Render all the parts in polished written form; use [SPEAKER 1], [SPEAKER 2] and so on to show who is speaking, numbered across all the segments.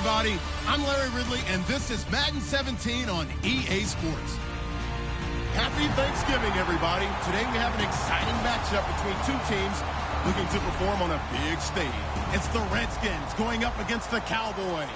[SPEAKER 1] everybody. I'm Larry Ridley, and this is Madden 17 on EA Sports. Happy Thanksgiving, everybody. Today we have an exciting matchup between two teams looking to perform on a big stage. It's the Redskins going up against the Cowboys.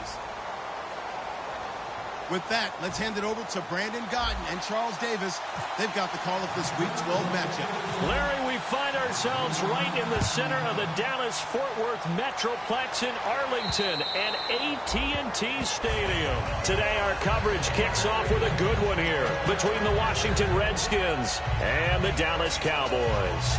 [SPEAKER 1] With that, let's hand it over to Brandon Godden and Charles Davis. They've got the call of this Week 12 matchup.
[SPEAKER 2] Larry, we find ourselves right in the center of the Dallas-Fort Worth Metroplex in Arlington and AT&T Stadium. Today, our coverage kicks off with a good one here between the Washington Redskins and the Dallas Cowboys.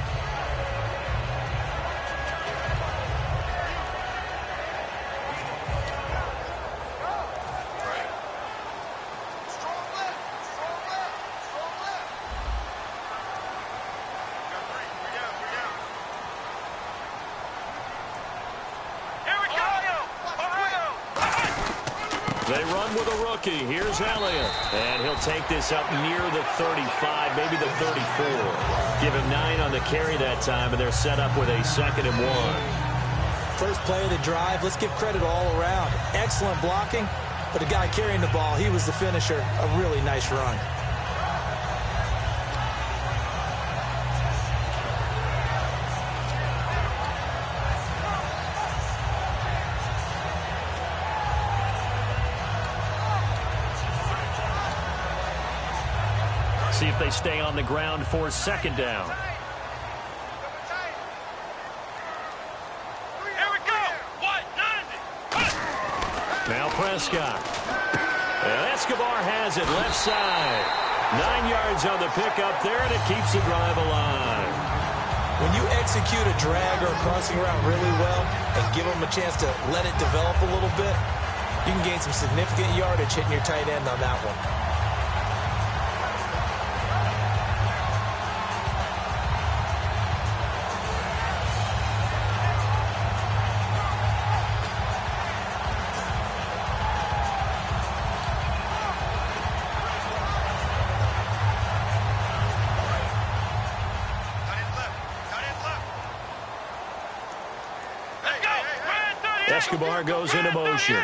[SPEAKER 2] They run with a rookie. Here's Elliott. And he'll take this up near the 35, maybe the 34. Give him 9 on the carry that time, and they're set up with a 2nd and 1.
[SPEAKER 3] First play of the drive, let's give credit all around. Excellent blocking, but the guy carrying the ball, he was the finisher. A really nice run.
[SPEAKER 2] See if they stay on the ground for 2nd down.
[SPEAKER 4] Here we go.
[SPEAKER 2] Now Prescott. And Escobar has it left side. 9 yards on the pickup there, and it keeps the drive alive.
[SPEAKER 3] When you execute a drag or a crossing route really well and give them a chance to let it develop a little bit, you can gain some significant yardage hitting your tight end on that one.
[SPEAKER 2] Escobar goes into motion.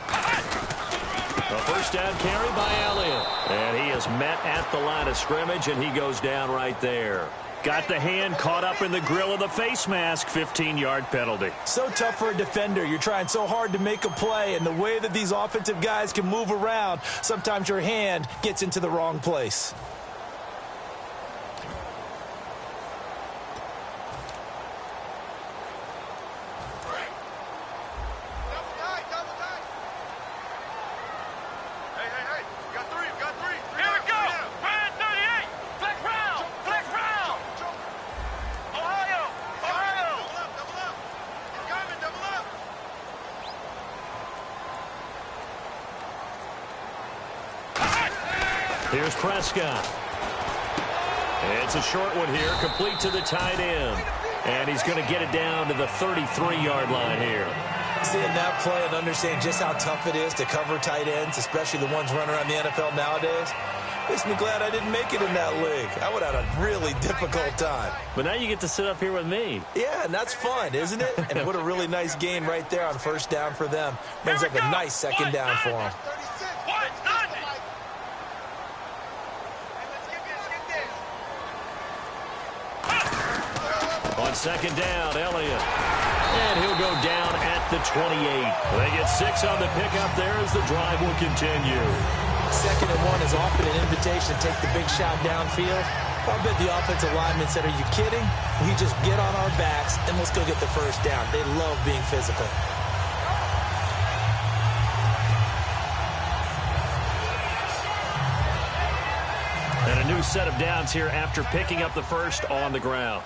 [SPEAKER 2] A first down carry by Elliott. And he is met at the line of scrimmage, and he goes down right there. Got the hand caught up in the grill of the face mask. 15-yard penalty.
[SPEAKER 3] So tough for a defender. You're trying so hard to make a play, and the way that these offensive guys can move around, sometimes your hand gets into the wrong place.
[SPEAKER 2] Here's Prescott. It's a short one here, complete to the tight end. And he's going to get it down to the 33-yard line here.
[SPEAKER 3] Seeing that play and understanding just how tough it is to cover tight ends, especially the ones running around the NFL nowadays, makes me glad I didn't make it in that league. I would have had a really difficult time.
[SPEAKER 2] But now you get to sit up here with me.
[SPEAKER 3] Yeah, and that's fun, isn't it? And what a really nice gain right there on first down for them. Brings up a nice 2nd down for them.
[SPEAKER 2] On 2nd down, Elliott. And he'll go down at the 28. They get 6 on the pickup there as the drive will continue.
[SPEAKER 3] 2nd and 1 is often an invitation to take the big shot downfield. I bet the offensive linemen said, are you kidding? We just get on our backs and let's go get the first down. They love being physical.
[SPEAKER 2] And a new set of downs here after picking up the first on the ground.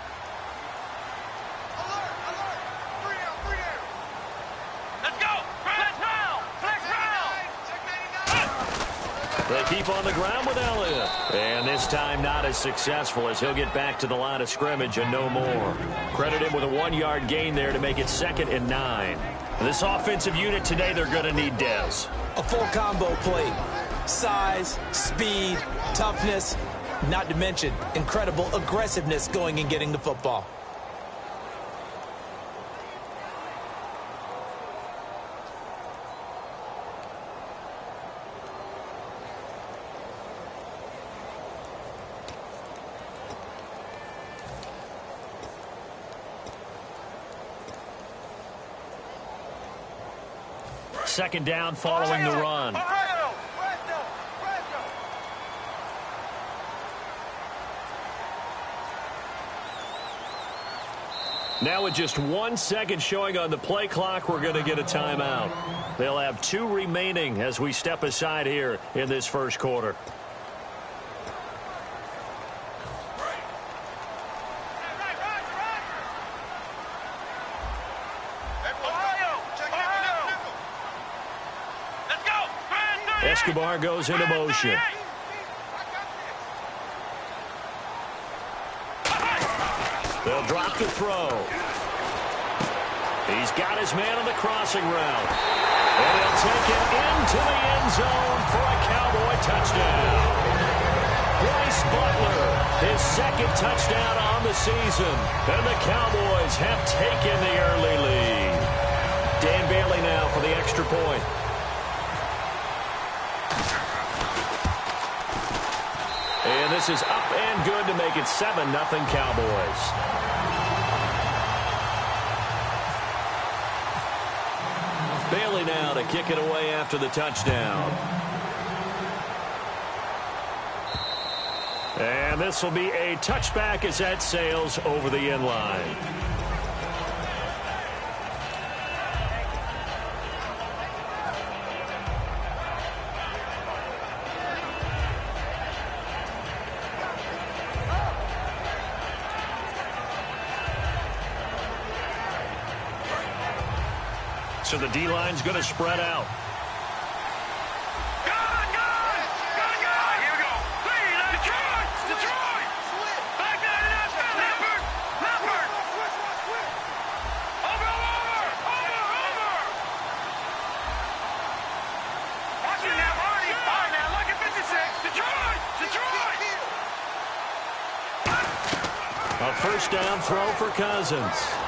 [SPEAKER 2] They keep on the ground with Elliott. And this time not as successful as he'll get back to the line of scrimmage and no more. Credit him with a 1-yard gain there to make it 2nd and 9. This offensive unit today, they're going to need Dez.
[SPEAKER 3] A full combo plate. Size, speed, toughness, not to mention incredible aggressiveness going and getting the football.
[SPEAKER 2] Second down following the run. Now with just 1 second showing on the play clock, we're going to get a timeout. They'll have 2 remaining as we step aside here in this first quarter. Escobar goes into motion. They'll drop the throw. He's got his man on the crossing route. And he'll take it into the end zone for a Cowboy touchdown. Bryce Butler, his second touchdown on the season. And the Cowboys have taken the early lead. Dan Bailey now for the extra point. And this is up and good to make it 7-0 Cowboys. Bailey now to kick it away after the touchdown. And this will be a touchback as that sails over the end line. So the D-line's going to spread out. A first down throw for Cousins.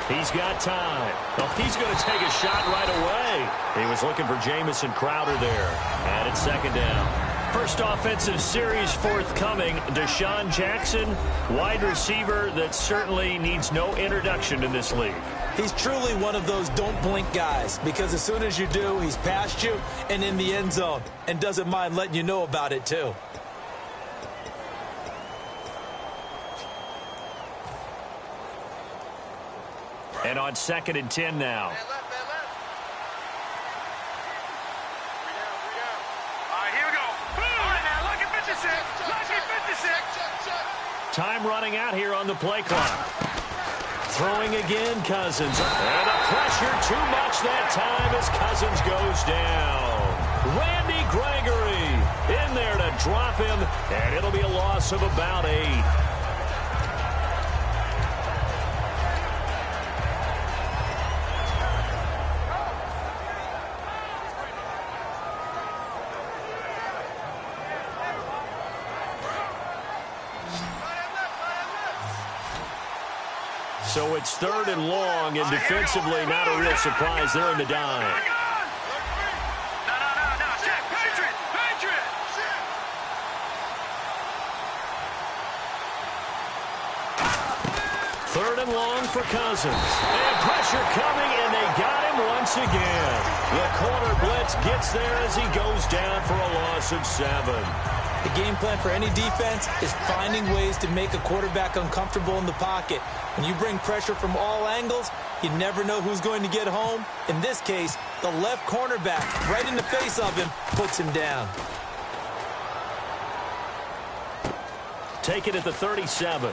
[SPEAKER 2] He's got time. Oh, he's going to take a shot right away. He was looking for Jamison Crowder there. And it's second down. First offensive series forthcoming. Deshaun Jackson, wide receiver that certainly needs no introduction in this league.
[SPEAKER 3] He's truly one of those don't blink guys, because as soon as you do, he's past you and in the end zone and doesn't mind letting you know about it too.
[SPEAKER 2] And on 2nd and 10 now.
[SPEAKER 4] All right, here we go. All right, now, look at 56. Look at 56.
[SPEAKER 2] Time running out here on the play clock. Throwing again, Cousins. And a pressure too much that time as Cousins goes down. Randy Gregory in there to drop him, and it'll be a loss of about 8. So it's 3rd and long, and defensively not a real surprise. They're in the dime.
[SPEAKER 4] No. Check. Patriot.
[SPEAKER 2] Third and long for Cousins. And pressure coming, and they got him once again. The corner blitz gets there as he goes down for a loss of 7.
[SPEAKER 3] The game plan for any defense is finding ways to make a quarterback uncomfortable in the pocket. When you bring pressure from all angles, you never know who's going to get home. In this case, the left cornerback, right in the face of him, puts him down.
[SPEAKER 2] Take it at the 37.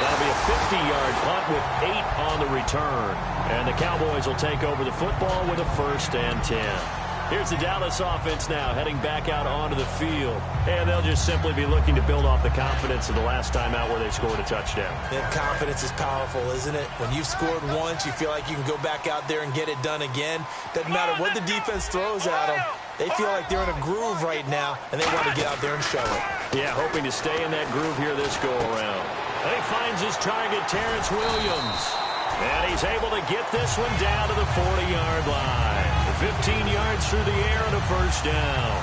[SPEAKER 2] That'll be a 50-yard punt with 8 on the return. And the Cowboys will take over the football with a 1st and 10. Here's the Dallas offense now heading back out onto the field. And they'll just simply be looking to build off the confidence of the last time out where they scored a touchdown.
[SPEAKER 3] That confidence is powerful, isn't it? When you've scored once, you feel like you can go back out there and get it done again. Doesn't matter what the defense throws at them. They feel like they're in a groove right now, and they want to get out there and show it.
[SPEAKER 2] Yeah, hoping to stay in that groove here this go-around. And he finds his target, Terrence Williams. And he's able to get this one down to the 40-yard line. 15 yards through the air and a first down.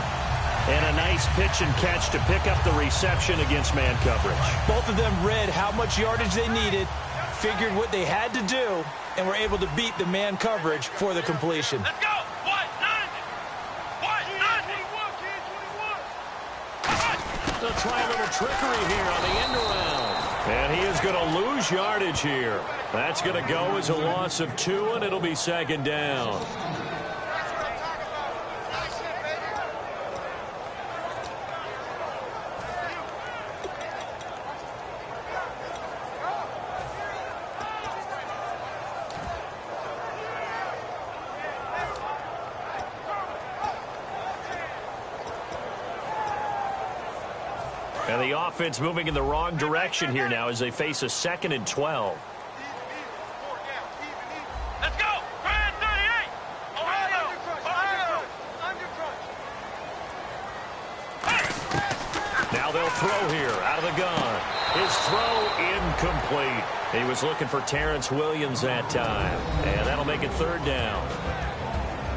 [SPEAKER 2] And a nice pitch and catch to pick up the reception against man coverage.
[SPEAKER 3] Both of them read how much yardage they needed, figured what they had to do, and were able to beat the man coverage for the completion.
[SPEAKER 4] Let's go.
[SPEAKER 2] They'll try a little trickery here on the end around. And he is going to lose yardage here. That's going to go as a loss of 2, and it'll be second down. And the offense moving in the wrong direction here now as they face a 2nd and 12.
[SPEAKER 4] Let's go! Grand 38! Ohio! Ohio!
[SPEAKER 2] Now they'll throw here out of the gun. His throw incomplete. He was looking for Terrence Williams that time. And that'll make it 3rd down.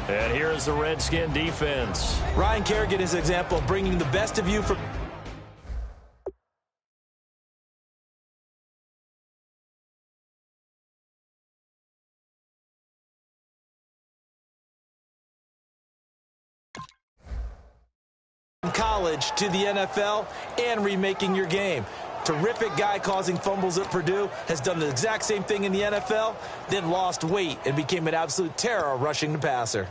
[SPEAKER 2] And here is the Redskin defense.
[SPEAKER 3] Ryan Kerrigan is an example of bringing the best of you from college to the NFL and remaking your game. Terrific guy causing fumbles at Purdue, has done the exact same thing in the NFL, then lost weight and became an absolute terror rushing the passer.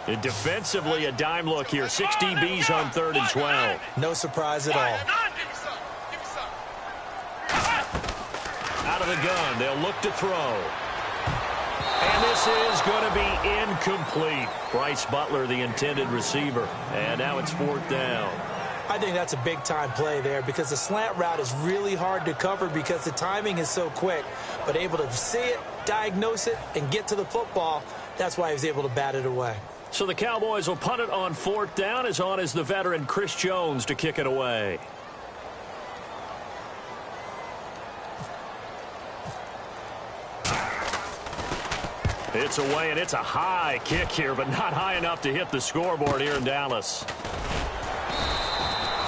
[SPEAKER 2] And defensively, a dime look here. 6 DBs on 3rd and 12.
[SPEAKER 3] No surprise at all.
[SPEAKER 2] Out of the gun, they'll look to throw. And this is going to be incomplete. Bryce Butler, the intended receiver. And now it's 4th down.
[SPEAKER 3] I think that's a big-time play there because the slant route is really hard to cover because the timing is so quick. But able to see it, diagnose it, and get to the football, that's why he was able to bat it away.
[SPEAKER 2] So the Cowboys will punt it on 4th down. As on is the veteran Chris Jones to kick it away. It's away, and it's a high kick here, but not high enough to hit the scoreboard here in Dallas.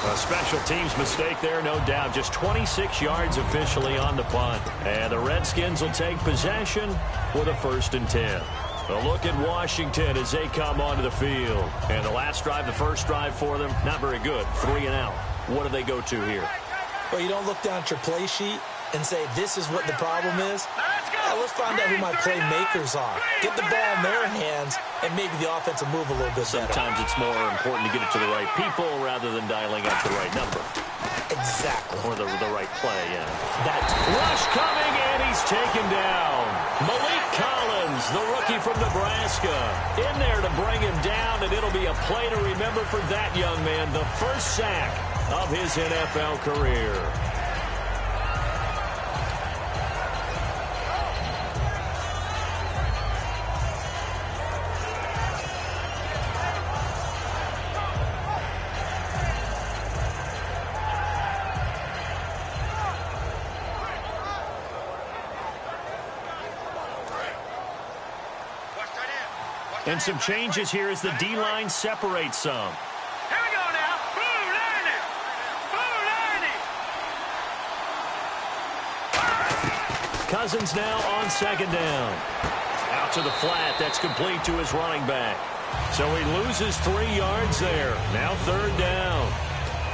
[SPEAKER 2] A special teams mistake there, no doubt. Just 26 yards officially on the punt. And the Redskins will take possession with a 1st and 10. A look at Washington as they come onto the field. And the last drive, the first drive for them, not very good. 3 and out. What do they go to here?
[SPEAKER 3] Well, you don't look down at your play sheet and say, this is what the problem is. Yeah, let's find out who my playmakers are. Get the ball in their hands, and maybe the offense will move a little bit better.
[SPEAKER 2] Sometimes it's more important to get it to the right people rather than dialing up the right number.
[SPEAKER 3] Exactly.
[SPEAKER 2] Or the right play, yeah. That rush coming, and he's taken down. Malik Collins, the rookie from Nebraska, in there to bring him down, and it'll be a play to remember for that young man. The first sack of his NFL career. And some changes here as the D-line separates some.
[SPEAKER 4] Here we go now. Boo, Laney. Boo, Laney.
[SPEAKER 2] Cousins now on 2nd down. Out to the flat. That's complete to his running back. So he loses 3 yards there. Now 3rd down.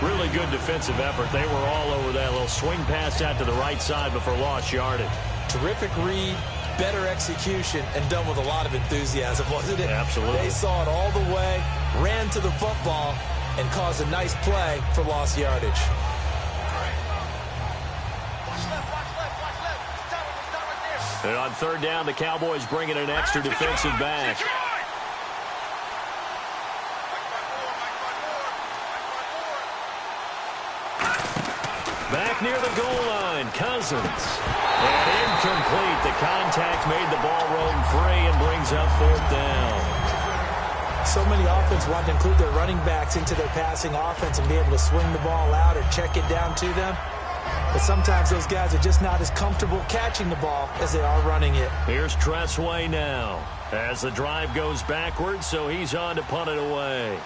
[SPEAKER 2] Really good defensive effort. They were all over that little swing pass out to the right side before lost yardage.
[SPEAKER 3] Terrific read. Better execution, and done with a lot of enthusiasm, wasn't it?
[SPEAKER 2] Absolutely.
[SPEAKER 3] They saw it all the way, ran to the football, and caused a nice play for lost yardage.
[SPEAKER 2] And on 3rd down, the Cowboys bring in an extra defensive back. Back near the goal line, Cousins. And incomplete. The contact made the ball roam free and brings up 4th down.
[SPEAKER 3] So many offenses want to include their running backs into their passing offense and be able to swing the ball out or check it down to them. But sometimes those guys are just not as comfortable catching the ball as they are running it.
[SPEAKER 2] Here's Tressway now as the drive goes backwards, so he's on to punt it away.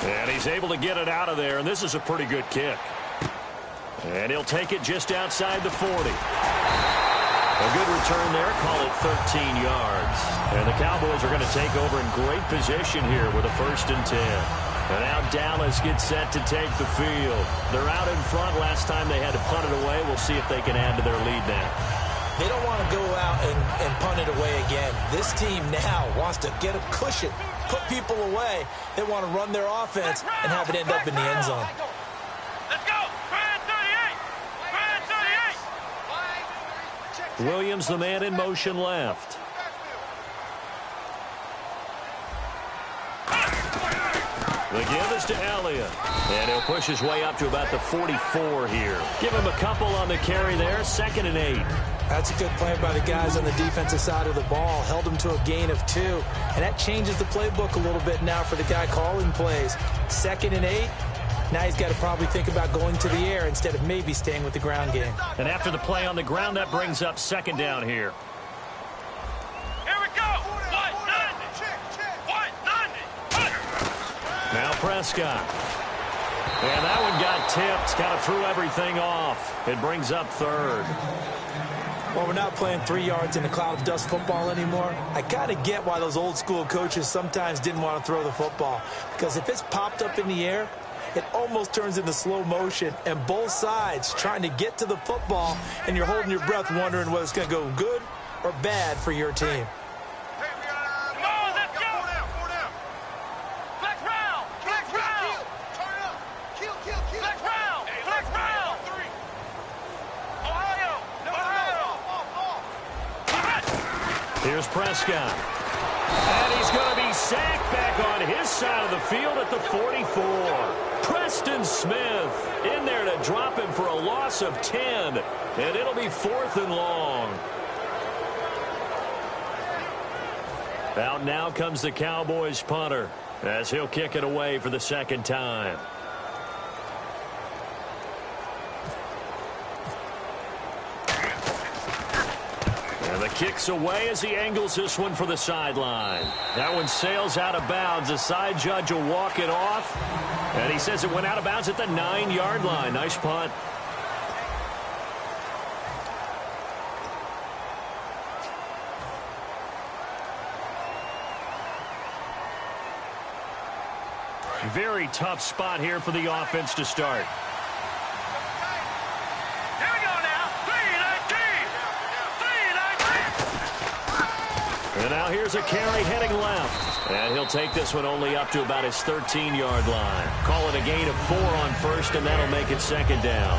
[SPEAKER 2] And he's able to get it out of there, and this is a pretty good kick. And he'll take it just outside the 40. A good return there, call it 13 yards. And the Cowboys are going to take over in great position here with a 1st and 10. And now Dallas gets set to take the field. They're out in front. Last time they had to punt it away. We'll see if they can add to their lead now.
[SPEAKER 3] They don't want to go out and punt it away again. This team now wants to get a cushion, put people away. They want to run their offense and have it end up in the end zone.
[SPEAKER 4] Let's go. Brand 38. Brand 38.
[SPEAKER 2] Williams, the man in motion left. The give is to Elliott. And he'll push his way up to about the 44 here. Give him a couple on the carry there. 2nd and 8.
[SPEAKER 3] That's a good play by the guys on the defensive side of the ball. Held him to a gain of 2. And that changes the playbook a little bit now for the guy calling plays. 2nd and 8. Now he's got to probably think about going to the air instead of maybe staying with the ground game.
[SPEAKER 2] And after the play on the ground, that brings up 2nd down here.
[SPEAKER 4] Here we go. 190. 190.
[SPEAKER 2] Now Prescott. And that one got tipped. Kind of threw everything off. It brings up 3rd.
[SPEAKER 3] Well, we're not playing 3 yards in a cloud of dust football anymore. I kind of get why those old school coaches sometimes didn't want to throw the football. Because if it's popped up in the air, it almost turns into slow motion. And both sides trying to get to the football, and you're holding your breath wondering whether it's going to go good or bad for your team.
[SPEAKER 2] Here's Prescott. And he's going to be sacked back on his side of the field at the 44. Preston Smith in there to drop him for a loss of 10. And it'll be 4th and long. Out now comes the Cowboys punter as he'll kick it away for the 2nd time. The kick's away as he angles this one for the sideline. That one sails out of bounds. The side judge will walk it off. And he says it went out of bounds at the 9-yard line. Nice punt. Very tough spot here for the offense to start. And now here's a carry heading left. And he'll take this one only up to about his 13-yard line. Call it a gain of 4 on 1st, and that'll make it 2nd down.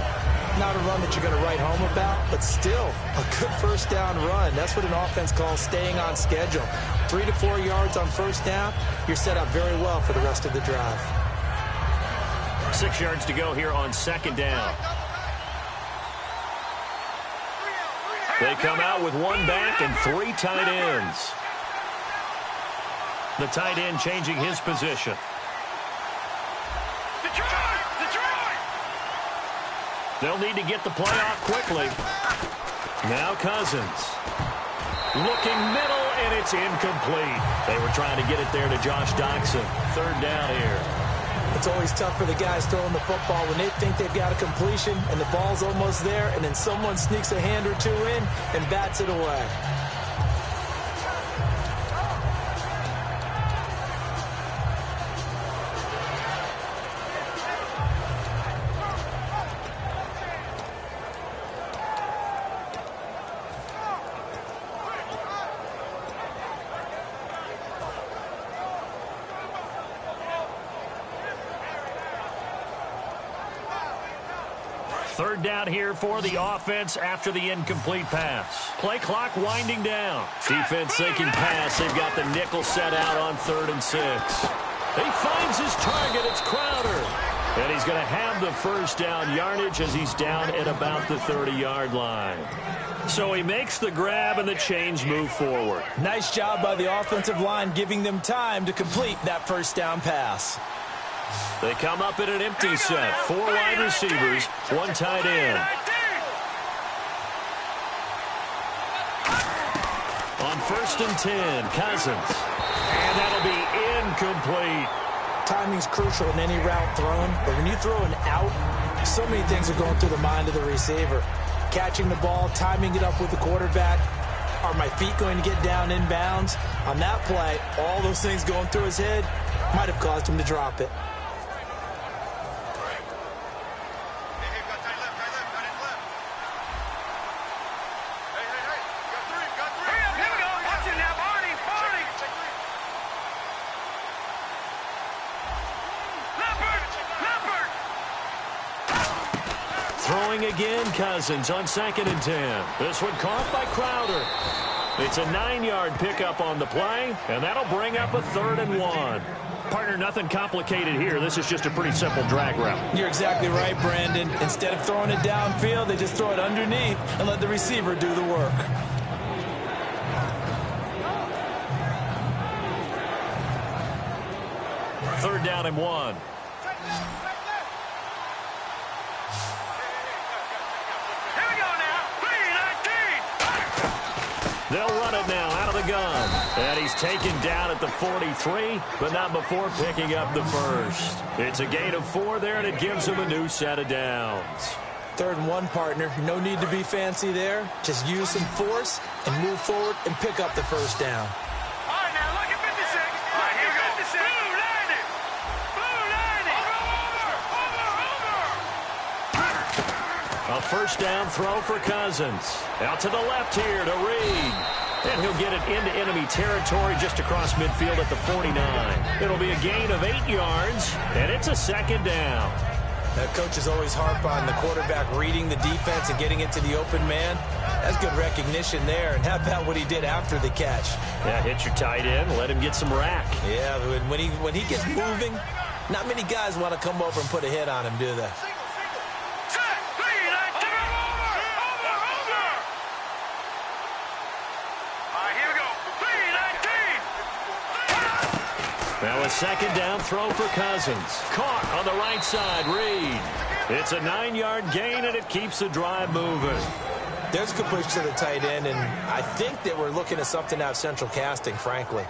[SPEAKER 3] Not a run that you're going to write home about, but still a good 1st down run. That's what an offense calls staying on schedule. 3 to 4 yards on 1st down, you're set up very well for the rest of the drive.
[SPEAKER 2] 6 yards to go here on 2nd down. They come out with 1 back and 3 tight ends. The tight end changing his position.
[SPEAKER 4] Detroit!
[SPEAKER 2] They'll need to get the play off quickly. Now Cousins. Looking middle, and it's incomplete. They were trying to get it there to Josh Doxson. 3rd down here.
[SPEAKER 3] It's always tough for the guys throwing the football when they think they've got a completion and the ball's almost there, and then someone sneaks a hand or 2 in and bats it away.
[SPEAKER 2] Third down here for the offense after the incomplete pass. Play clock winding down. Defense thinking pass. They've got the nickel set out on 3rd and 6. He finds his target. It's Crowder. And he's going to have the 1st down yardage as he's down at about the 30-yard line. So he makes the grab and the chains move forward.
[SPEAKER 3] Nice job by the offensive line giving them time to complete that 1st down pass.
[SPEAKER 2] They come up in an empty set. 4 wide receivers, 1 tight end. On 1st and 10, Cousins. And that'll be incomplete.
[SPEAKER 3] Timing's crucial in any route thrown, but when you throw an out, so many things are going through the mind of the receiver. catching the ball, timing it up with the quarterback. Are my feet going to get down in bounds? On that play, all those things going through his head might have caused him to drop it.
[SPEAKER 2] Throwing again, Cousins on 2nd and 10. This one caught by Crowder. It's a 9-yard pickup on the play, and that'll bring up a 3rd and 1. Partner, nothing complicated here. This is just a pretty simple drag route.
[SPEAKER 3] You're exactly right, Brandon. Instead of throwing it downfield, they just throw it underneath and let the receiver do the work.
[SPEAKER 2] Third down and 1. They'll run it now out of the gun. And he's taken down at the 43, but not before picking up the first. It's a gain of 4 there, and it gives him a new set of downs.
[SPEAKER 3] 3rd and 1, partner. No need to be fancy there. Just use some force and move forward and pick up the first down.
[SPEAKER 4] All right, now look at 56. All right, here we go. 56. Blue 90. Blue 90. Over.
[SPEAKER 2] A first down throw for Cousins. Out to the left here to Reed. And he'll get it into enemy territory just across midfield at the 49. It'll be a gain of 8 yards, and it's a 2nd down.
[SPEAKER 3] That coach is always harp on the quarterback reading the defense and getting it to the open man. That's good recognition there. And how about what he did after the catch?
[SPEAKER 2] Yeah, hit your tight end, let him get some rack.
[SPEAKER 3] Yeah, when he gets moving, not many guys want to come over and put a hit on him, do they?
[SPEAKER 2] Now a 2nd down throw for Cousins. Caught on the right side, Reed. It's a 9-yard gain, and it keeps the drive moving.
[SPEAKER 3] There's a good push to the tight end, and I think that we're looking at something out of central casting, frankly.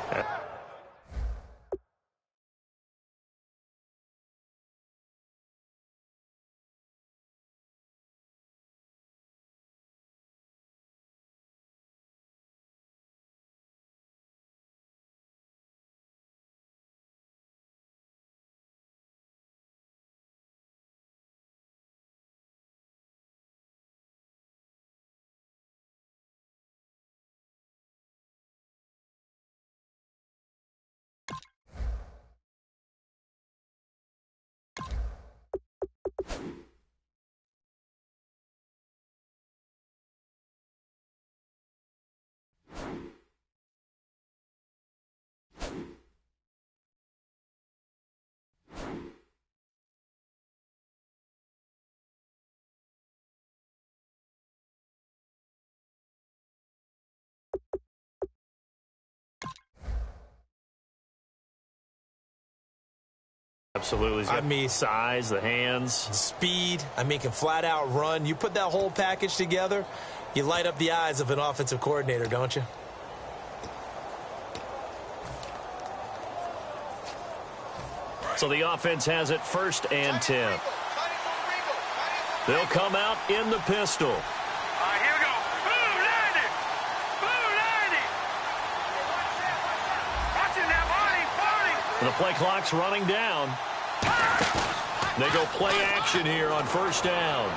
[SPEAKER 2] Absolutely.
[SPEAKER 3] I mean,
[SPEAKER 2] size, the hands.
[SPEAKER 3] Speed. I mean, can flat out run. You put that whole package together, you light up the eyes of an offensive coordinator, don't you?
[SPEAKER 2] So the offense has it 1st and 10. They'll come out in the pistol.
[SPEAKER 4] All right, here we go. Blue 90. Blue 90. Watch it now, Barney.
[SPEAKER 2] The play clock's running down. They go play action here on 1st down.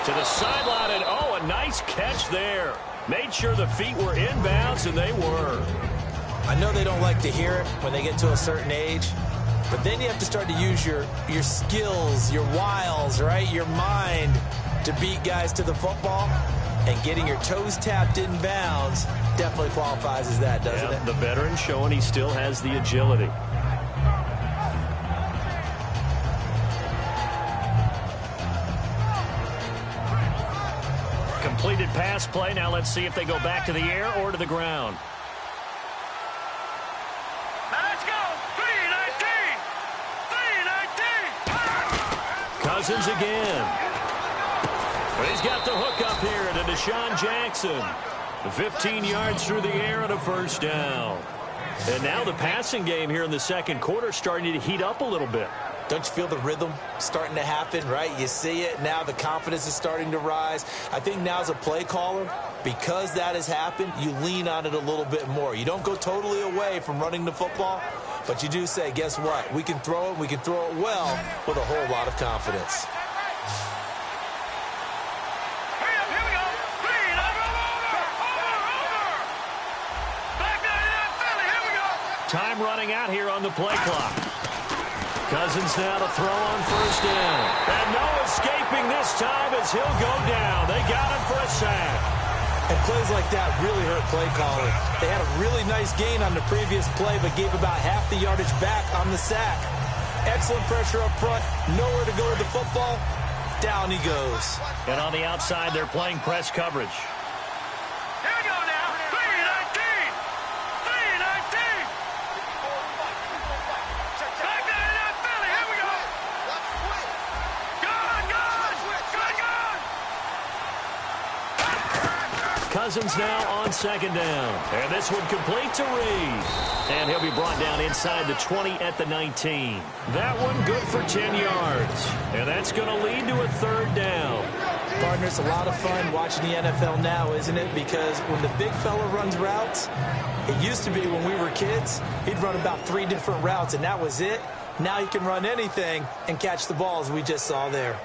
[SPEAKER 2] To the sideline, and a nice catch there. Made sure the feet were inbounds, and they were.
[SPEAKER 3] I know they don't like to hear it when they get to a certain age, but then you have to start to use your skills, your wiles, right? Your mind to beat guys to the football. And getting your toes tapped in bounds definitely qualifies as that, doesn't it?
[SPEAKER 2] The veteran showing he still has the agility. Completed pass play. Now let's see if they go back to the air or to the ground.
[SPEAKER 4] Now let's go. 319. 319.
[SPEAKER 2] Cousins again. He's got the hook up here to Deshaun Jackson. 15 yards through the air and a 1st down. And now the passing game here in the 2nd quarter starting to heat up a little bit.
[SPEAKER 3] Don't you feel the rhythm starting to happen, right? You see it. Now the confidence is starting to rise. I think now as a play caller, because that has happened, you lean on it a little bit more. You don't go totally away from running the football, but you do say, guess what? We can throw it. We can throw it well with a whole lot of confidence.
[SPEAKER 2] Time running out here on the play clock. Cousins now to throw on first down. And no escaping this time as he'll go down. They got him for a sack.
[SPEAKER 3] And plays like that really hurt play calling. They had a really nice gain on the previous play, but gave about half the yardage back on the sack. Excellent pressure up front. Nowhere to go with the football. Down he goes.
[SPEAKER 2] And on the outside, they're playing press coverage.
[SPEAKER 4] Here we go now. 3-19. 3-19. Back there in Philly. Here we go. Good.
[SPEAKER 2] Cousins now on second down. And this one complete to Reed. And he'll be brought down inside the 20 at the 19. That one good for 10 yards. And that's going to lead to a third down.
[SPEAKER 3] Partner, it's a lot of fun watching the NFL now, isn't it? Because when the big fella runs routes, it used to be when we were kids, he'd run about 3 different routes, and that was it. Now he can run anything and catch the balls we just saw there.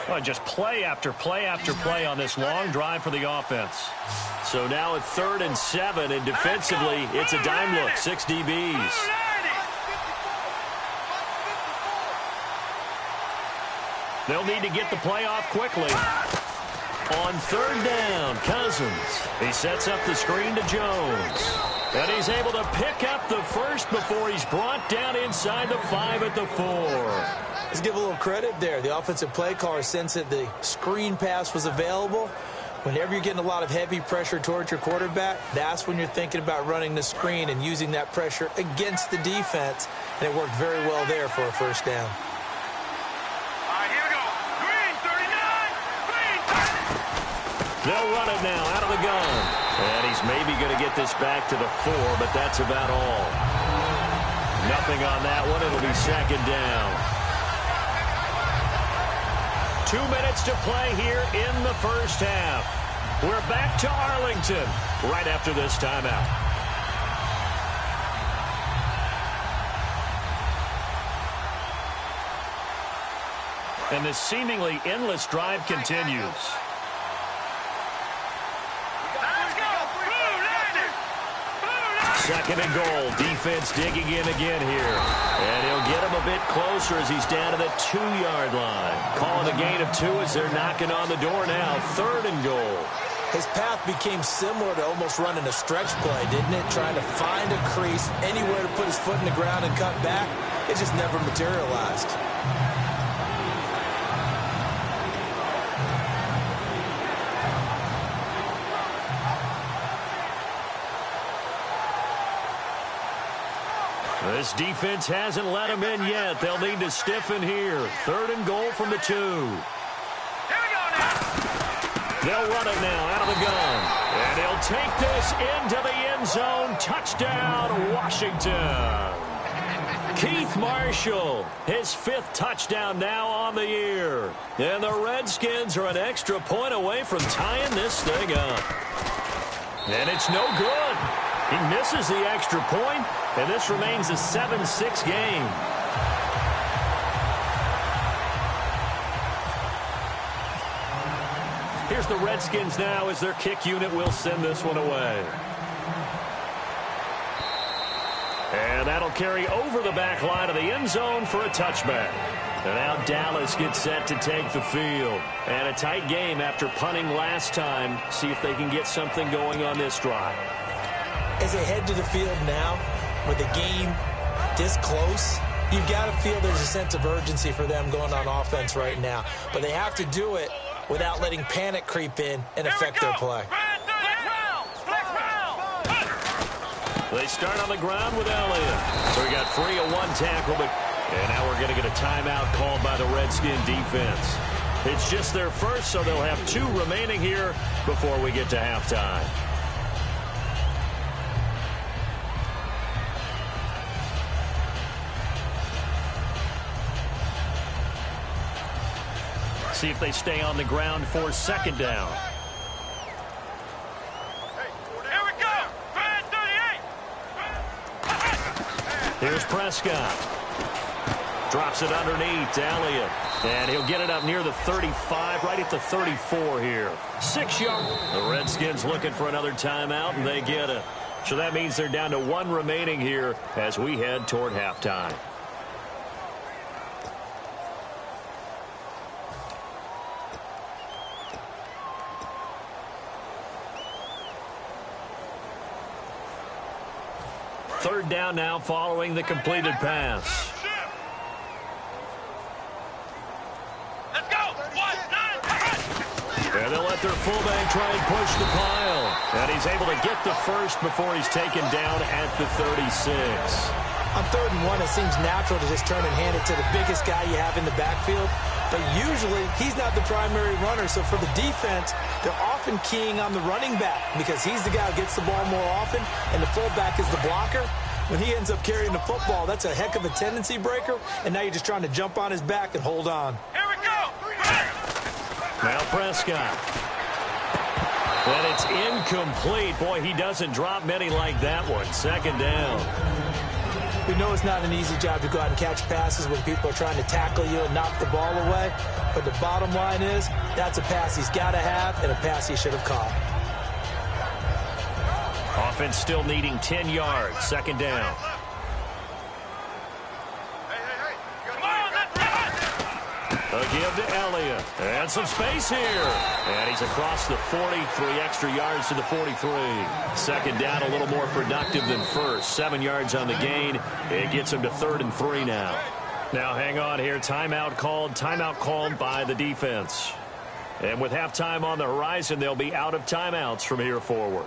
[SPEAKER 2] Well, just play after play after play on this long drive for the offense. So now at 3rd and 7, and defensively, it's a dime look, 6 DBs. They'll need to get the play off quickly. On 3rd down, Cousins. He sets up the screen to Jones. And he's able to pick up the first before he's brought down inside the 5 at the 4.
[SPEAKER 3] Let's give a little credit there. The offensive play caller sensed that the screen pass was available. Whenever you're getting a lot of heavy pressure towards your quarterback, that's when you're thinking about running the screen and using that pressure against the defense. And it worked very well there for a first down.
[SPEAKER 4] All right, here we go. Green, 39. Green, 30.
[SPEAKER 2] They'll run it now out of the gun. And he's maybe going to get this back to the 4, but that's about all. Nothing on that one. It'll be second down. 2 minutes to play here in the first half. We're back to Arlington right after this timeout. And this seemingly endless drive continues. Second and goal. Defense digging in again here. And he'll get him a bit closer as he's down to the 2-yard line. Calling a gain of 2 as they're knocking on the door now. 3rd and goal.
[SPEAKER 3] His path became similar to almost running a stretch play, didn't it? Trying to find a crease, anywhere to put his foot in the ground and cut back. It just never materialized.
[SPEAKER 2] This defense hasn't let him in yet. They'll need to stiffen here. 3rd and goal from the 2.
[SPEAKER 4] Here we go now.
[SPEAKER 2] They'll run it now out of the gun. And he'll take this into the end zone. Touchdown, Washington. Keith Marshall, his 5th touchdown now on the year. And the Redskins are an extra point away from tying this thing up. And it's no good. He misses the extra point, and this remains a 7-6 game. Here's the Redskins now as their kick unit will send this one away. And that'll carry over the back line of the end zone for a touchback. And now Dallas gets set to take the field. And a tight game after punting last time. See if they can get something going on this drive.
[SPEAKER 3] As they head to the field now, with the game this close, you've got to feel there's a sense of urgency for them going on offense right now. But they have to do it without letting panic creep in and affect their play.
[SPEAKER 2] They start on the ground with Elliott. So we got 3 of 1 tackle, but and now we're going to get a timeout called by the Redskin defense. It's just their first, so they'll have 2 remaining here before we get to halftime. See if they stay on the ground for second down.
[SPEAKER 4] Here we go. Red 38.
[SPEAKER 2] Here's Prescott. Drops it underneath to Elliott. And he'll get it up near the 35, right at the 34 here. 6 yards. The Redskins looking for another timeout, and they get it. So that means they're down to 1 remaining here as we head toward halftime. Third down now following the completed pass.
[SPEAKER 4] Let's go. 1-9.
[SPEAKER 2] And they'll let their fullback try and push the pile. And he's able to get the first before he's taken down at the 36.
[SPEAKER 3] On 3rd and 1, it seems natural to just turn and hand it to the biggest guy you have in the backfield. But usually, he's not the primary runner. So for the defense, they're often keying on the running back because he's the guy who gets the ball more often, and the fullback is the blocker. When he ends up carrying the football, that's a heck of a tendency breaker, and now you're just trying to jump on his back and hold on.
[SPEAKER 4] Here we go.
[SPEAKER 2] Now Prescott. And it's incomplete. Boy, he doesn't drop many like that one. Second down.
[SPEAKER 3] We know it's not an easy job to go out and catch passes when people are trying to tackle you and knock the ball away. But the bottom line is, that's a pass he's got to have and a pass he should have caught.
[SPEAKER 2] Offense still needing 10 yards. Second down.
[SPEAKER 4] Come on, let's run.
[SPEAKER 2] A give to Elliott. And some space here. And he's across the 40, 3 extra yards to the 43. Second down, a little more productive than first. 7 yards on the gain. It gets him to 3rd and 3 now. Now hang on here. Timeout called by the defense. And with halftime on the horizon, they'll be out of timeouts from here forward.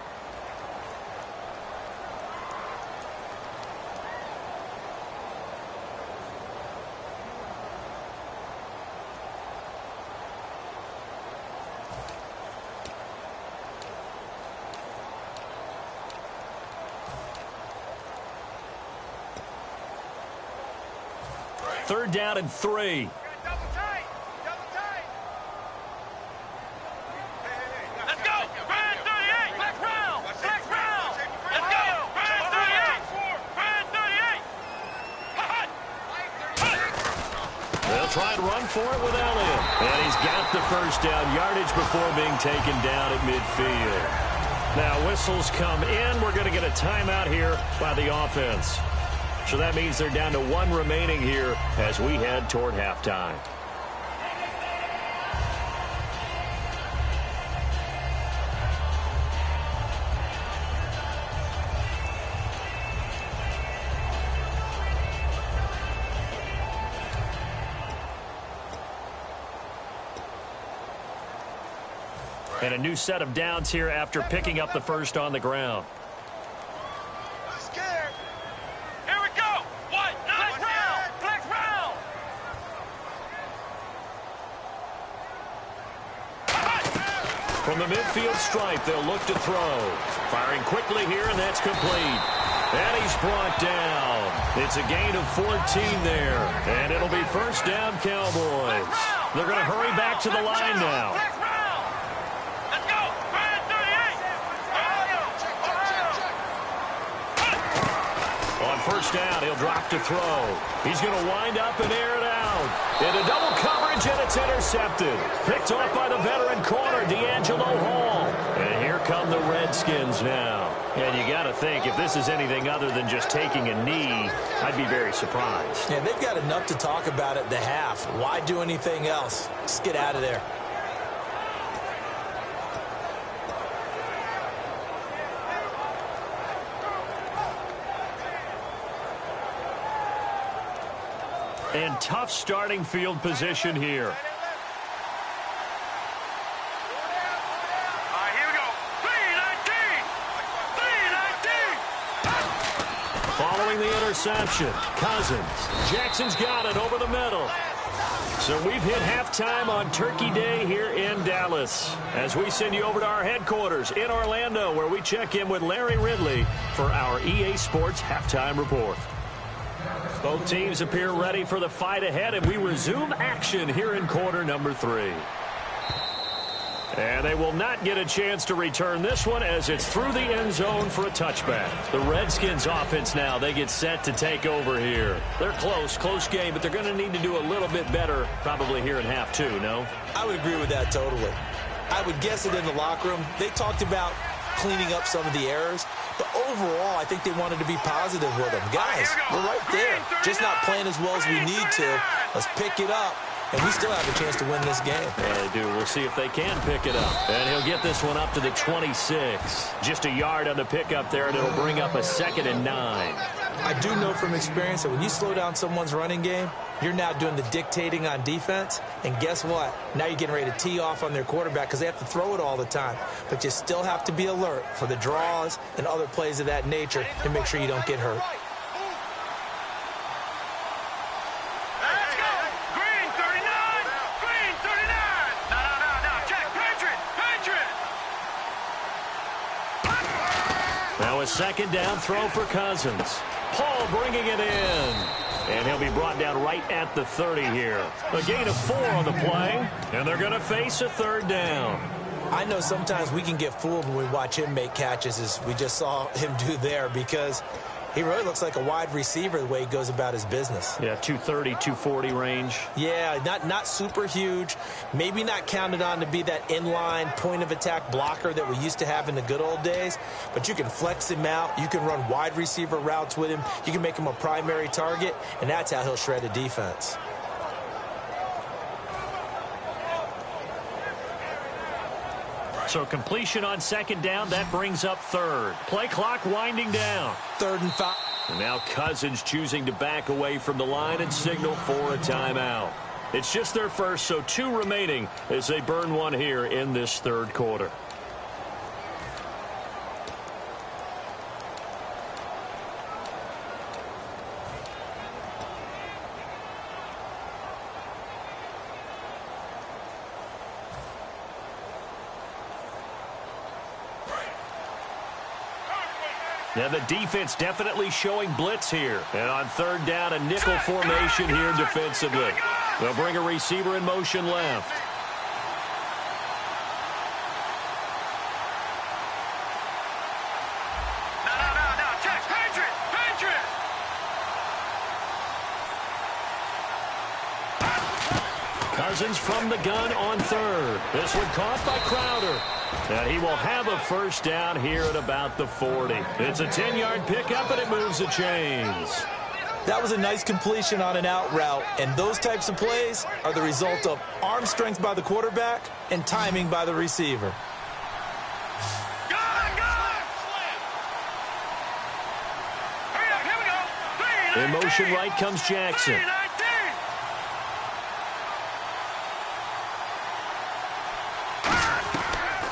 [SPEAKER 2] Third down and 3.
[SPEAKER 4] Double tight. Double tight. Let's go. Red 38. Black round. Black round. Let's go. Red 38. Red 38.
[SPEAKER 2] They'll try and run for it with Elliott. And he's got the first down yardage before being taken down at midfield. Now whistles come in. We're going to get a timeout here by the offense. So that means they're down to 1 remaining here as we head toward halftime. And a new set of downs here after picking up the first on the ground. From the midfield stripe, they'll look to throw. Firing quickly here, and that's complete. And he's brought down. It's a gain of 14 there. And it'll be first down, Cowboys. They're going to hurry back to the line now.
[SPEAKER 4] Let's go. Red 38.
[SPEAKER 2] On first down, he'll drop to throw. He's going to wind up and air it out. Into double coverage, and it's intercepted. Picked off by the veteran corner, D'Angelo Hall. And here come the Redskins now. And you got to think, if this is anything other than just taking a knee, I'd be very surprised.
[SPEAKER 3] Yeah, they've got enough to talk about at the half. Why do anything else? Just get out of there.
[SPEAKER 2] And tough starting field position here.
[SPEAKER 4] All right, here we go. 3-19.
[SPEAKER 2] Following the interception, Cousins. Jackson's got it over the middle. So we've hit halftime on Turkey Day here in Dallas as we send you over to our headquarters in Orlando, where we check in with Larry Ridley for our EA Sports Halftime Report. Both teams appear ready for the fight ahead, and we resume action here in quarter number 3. And they will not get a chance to return this one as it's through the end zone for a touchback. The Redskins offense now, they get set to take over here. They're close game, but they're going to need to do a little bit better probably here in half 2, no?
[SPEAKER 3] I would agree with that totally. I would guess it in the locker room. They talked about cleaning up some of the errors, but overall, I think they wanted to be positive with them. Guys, we're right there. Just not playing as well as we need to. Let's pick it up. And we still have a chance to win this game.
[SPEAKER 2] Yeah, they do. We'll see if they can pick it up. And he'll get this one up to the 26. Just a yard on the pickup there, and it'll bring up a 2nd and 9.
[SPEAKER 3] I do know from experience that when you slow down someone's running game, you're now doing the dictating on defense. And guess what? Now you're getting ready to tee off on their quarterback because they have to throw it all the time. But you still have to be alert for the draws and other plays of that nature to make sure you don't get hurt.
[SPEAKER 2] Now a 2nd down throw for Cousins. Paul bringing it in. And he'll be brought down right at the 30 here. A gain of 4 on the play, and they're going to face a 3rd down.
[SPEAKER 3] I know sometimes we can get fooled when we watch him make catches, as we just saw him do there, because he really looks like a wide receiver the way he goes about his business.
[SPEAKER 2] Yeah, 230, 240 range.
[SPEAKER 3] Yeah, not super huge. Maybe not counted on to be that inline point-of-attack blocker that we used to have in the good old days. But you can flex him out. You can run wide receiver routes with him. You can make him a primary target, and that's how he'll shred a defense.
[SPEAKER 2] So completion on 2nd down, that brings up 3rd. Play clock winding down.
[SPEAKER 3] 3rd and 5.
[SPEAKER 2] And now Cousins choosing to back away from the line and signal for a timeout. It's just their first, so 2 remaining as they burn one here in this 3rd quarter. Yeah, the defense definitely showing blitz here. And on 3rd down, a nickel formation here defensively. They'll bring a receiver in motion left.
[SPEAKER 4] No. Check. Patriot.
[SPEAKER 2] Cousins from the gun on 3rd. This one caught by Crowder. And he will have a 1st down here at about the 40. It's a 10-yard pickup, and it moves the chains.
[SPEAKER 3] That was a nice completion on an out route, and those types of plays are the result of arm strength by the quarterback and timing by the receiver.
[SPEAKER 4] Go! Hurry up, here we go.
[SPEAKER 2] In motion right comes Jackson.
[SPEAKER 4] 3-19.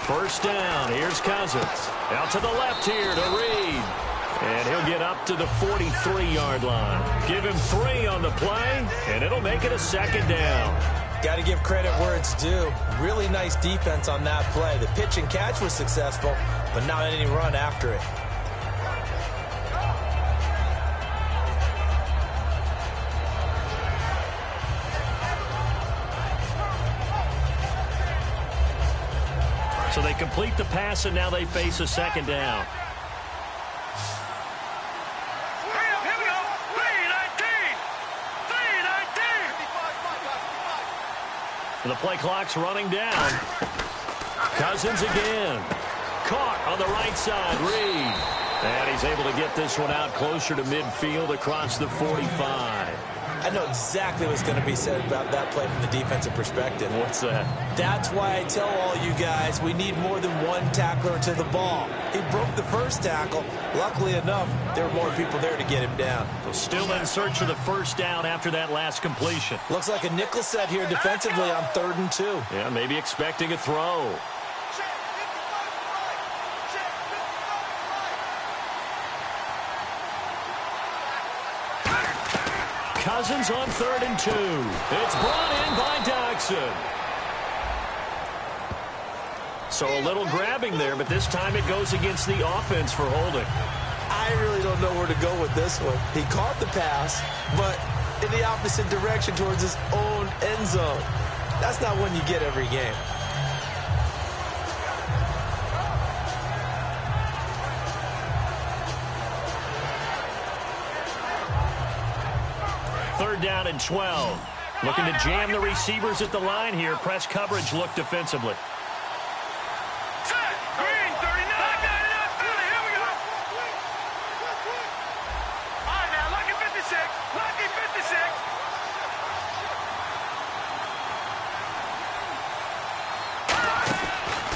[SPEAKER 2] First down, here's Cousins. Out to the left here to Reed. And he'll get up to the 43-yard line. Give him 3 on the play, and it'll make it a 2nd down.
[SPEAKER 3] Got to give credit where it's due. Really nice defense on that play. The pitch and catch was successful, but not any run after it.
[SPEAKER 2] So they complete the pass, and now they face a 2nd down.
[SPEAKER 4] Hurry up, here we go. 3-19.
[SPEAKER 2] The play clock's running down. Cousins again. Caught on the right side, Reed. And he's able to get this one out closer to midfield across the 45.
[SPEAKER 3] I know exactly what's going to be said about that play from the defensive perspective.
[SPEAKER 2] What's that?
[SPEAKER 3] That's why I tell all you guys we need more than one tackler to the ball. He broke the first tackle. Luckily enough, there were more people there to get him down.
[SPEAKER 2] So still in search of the 1st down after that last completion.
[SPEAKER 3] Looks like a nickel set here defensively on 3rd and 2.
[SPEAKER 2] Yeah, maybe expecting a throw. Cousins on 3rd and 2. It's brought in by Dodson. So a little grabbing there, but this time it goes against the offense for holding.
[SPEAKER 3] I really don't know where to go with this one. He caught the pass, but in the opposite direction towards his own end zone. That's not one you get every game.
[SPEAKER 2] Third down and 12. Looking to jam the receivers at the line here. Press coverage look defensively.
[SPEAKER 4] Green, 39. Here we go. All right, now, lucky 56. Lucky 56.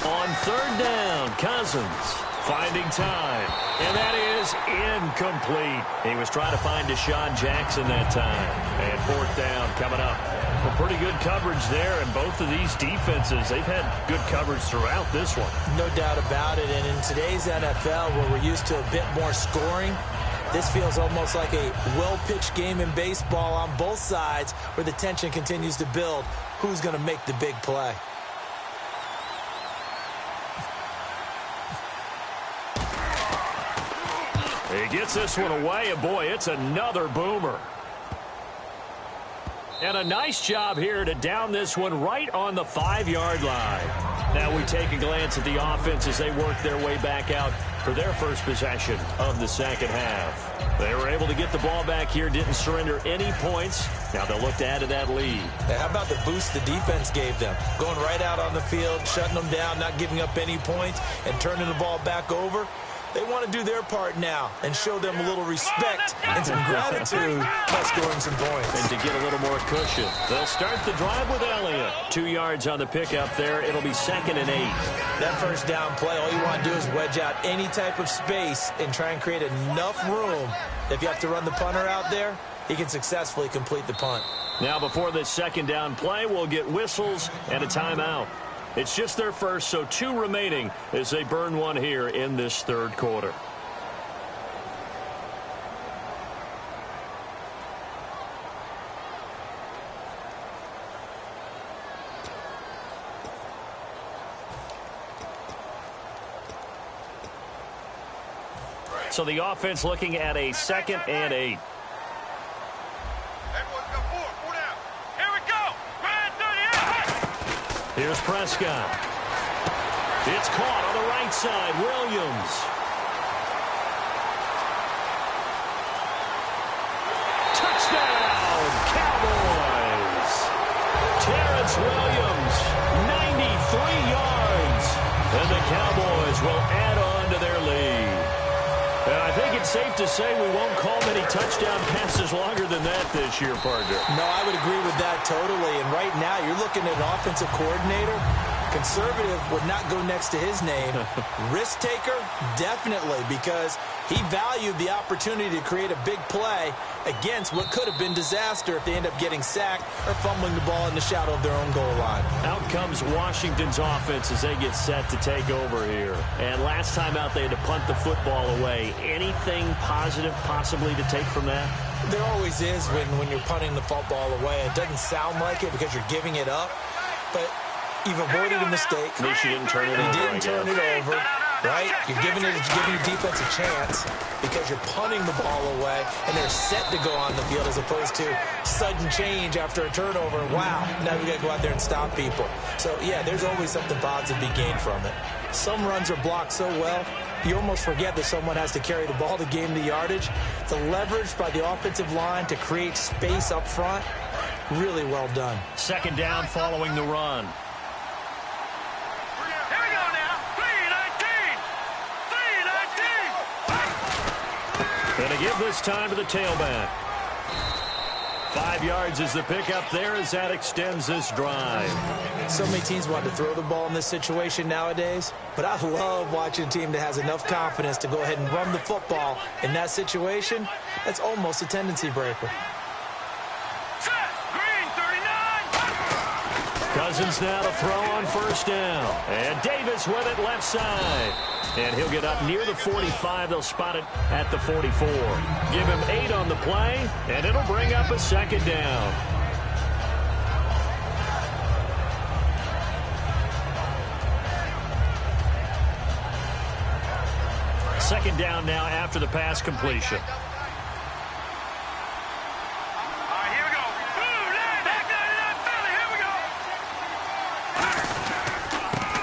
[SPEAKER 2] On 3rd down, Cousins finding time. And that is incomplete. He was trying to find Deshaun Jackson that time. And 4th down coming up. Well, pretty good coverage there. And both of these defenses, they've had good coverage throughout this one.
[SPEAKER 3] No doubt about it. And in today's NFL, where we're used to a bit more scoring, this feels almost like a well-pitched game in baseball on both sides where the tension continues to build. Who's going to make the big play?
[SPEAKER 2] He gets this one away, and boy, it's another boomer. And a nice job here to down this one right on the 5-yard line. Now we take a glance at the offense as they work their way back out for their first possession of the second half. They were able to get the ball back here, didn't surrender any points. Now they'll look to add to that lead.
[SPEAKER 3] Hey, how about the boost the defense gave them? Going right out on the field, shutting them down, not giving up any points, and turning the ball back over. They want to do their part now and show them a little respect and some gratitude by scoring some points.
[SPEAKER 2] And to get a little more cushion, they'll start the drive with Elliott. 2 yards on the pickup there. It'll be 2nd and 8.
[SPEAKER 3] That first down play, all you want to do is wedge out any type of space and try and create enough room. If you have to run the punter out there, he can successfully complete the punt.
[SPEAKER 2] Now before this second down play, we'll get whistles and a timeout. It's just their first, so 2 remaining as they burn one here in this 3rd quarter. So the offense looking at a 2nd and 8. Here's Prescott. It's caught on the right side. Williams. Touchdown, Cowboys. Terrence Williams, 93 yards. And the Cowboys will add on to their lead. And I think it's safe to say we won't call many touchdown passes longer than that this year, partner.
[SPEAKER 3] No, I would agree with that totally. And right now, you're looking at an offensive coordinator. Conservative would not go next to his name. Risk taker, definitely, because he valued the opportunity to create a big play against what could have been disaster if they end up getting sacked or fumbling the ball in the shadow of their own goal line.
[SPEAKER 2] Out comes Washington's offense as they get set to take over here. And last time out, they had to punt the football away. Anything positive possibly to take from that?
[SPEAKER 3] There always is when you're punting the football away. It doesn't sound like it because you're giving it up, but you've avoided a mistake.
[SPEAKER 2] At least you didn't turn it over.
[SPEAKER 3] You didn't turn it over, right? You're giving your defense a chance because you're punting the ball away, and they're set to go on the field as opposed to sudden change after a turnover. Wow, now we got to go out there and stop people. So, yeah, there's always something positive to be gained from it. Some runs are blocked so well, you almost forget that someone has to carry the ball to gain the yardage. The leverage by the offensive line to create space up front, really well done.
[SPEAKER 2] 2nd down following the run. And to give this time to the tailback. 5 yards is the pickup there as that extends this drive.
[SPEAKER 3] So many teams want to throw the ball in this situation nowadays, but I love watching a team that has enough confidence to go ahead and run the football in that situation. That's almost a tendency breaker.
[SPEAKER 2] Cousins now to throw on first down. And Davis with it left side. And he'll get up near the 45. They'll spot it at the 44. Give him 8 on the play, and it'll bring up a second down. Second down now after the pass completion.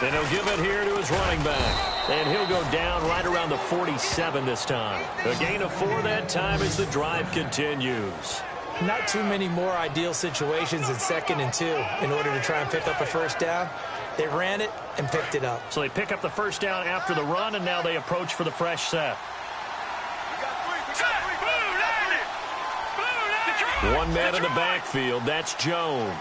[SPEAKER 2] And he'll give it here to his running back. And he'll go down right around the 47 this time. A gain of 4 that time as the drive continues.
[SPEAKER 3] Not too many more ideal situations in 2nd and 2 in order to try and pick up a first down. They ran it and picked it up.
[SPEAKER 2] So they pick up the first down after the run, and now they approach for the fresh set. One man in the backfield. That's Jones.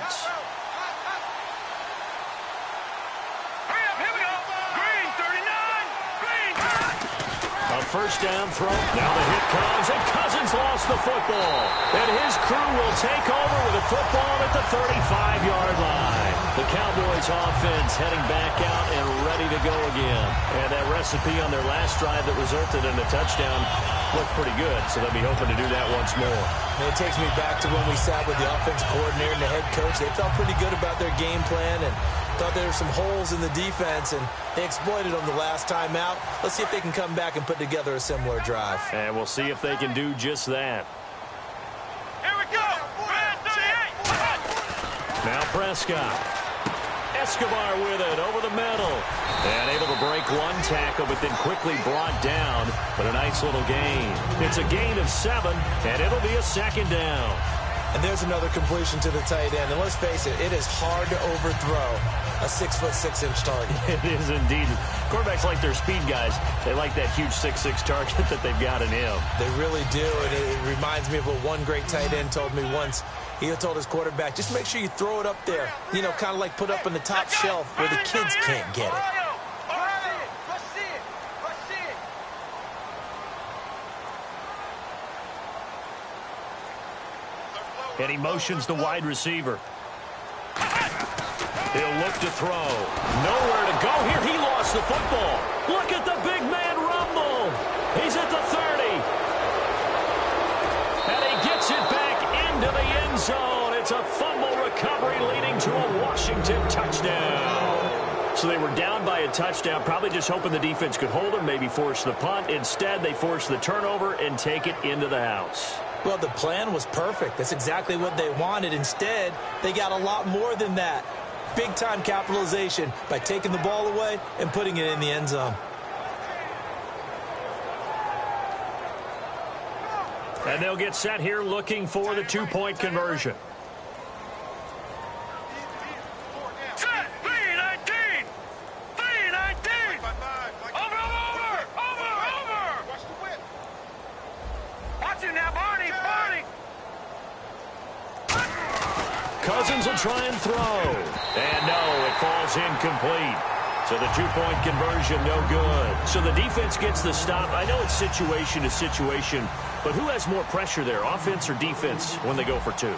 [SPEAKER 2] First down throw. Now the hit comes, and Cousins lost the football. And his crew will take over with a football at the 35-yard line. The Cowboys offense heading back out and ready to go again. And that recipe on their last drive that resulted in a touchdown looked pretty good, so they'll be hoping to do that once more.
[SPEAKER 3] And it takes me back to when we sat with the offensive coordinator and the head coach. They felt pretty good about their game plan and thought there were some holes in the defense, and they exploited them the last time out. Let's see if they can come back and put together a similar drive.
[SPEAKER 2] And we'll see if they can do just that.
[SPEAKER 4] Here we go.
[SPEAKER 2] Now Prescott. Escobar with it over the middle. And able to break one tackle, but then quickly brought down. But a nice little gain. It's a gain of 7, and it'll be a second down.
[SPEAKER 3] And there's another completion to the tight end. And let's face it, it is hard to overthrow a 6'6" target.
[SPEAKER 2] It is indeed. Quarterbacks like their speed guys. They like that huge 6'6" target that they've got in him.
[SPEAKER 3] They really do. And it reminds me of what one great tight end told me once. He told his quarterback, just make sure you throw it up there. You know, kind of like put up on the top shelf where the kids can't get it.
[SPEAKER 2] And he motions the wide receiver. He'll look to throw. Nowhere to go here. He lost the football. Look at the big man rumble. He's at the 30. And he gets it back into the end zone. It's a fumble recovery leading to a Washington touchdown. So they were down by a touchdown, probably just hoping the defense could hold them, maybe force the punt. Instead, they force the turnover and take it into the house.
[SPEAKER 3] Well, the plan was perfect. That's exactly what they wanted. Instead, they got a lot more than that. Big-time capitalization by taking the ball away and putting it in the end zone.
[SPEAKER 2] And they'll get set here looking for the 2-point conversion. Cousins will try and throw. And no, it falls incomplete. So the 2-point conversion, no good. So the defense gets the stop. I know it's situation to situation, but who has more pressure there, offense or defense, when they go for 2?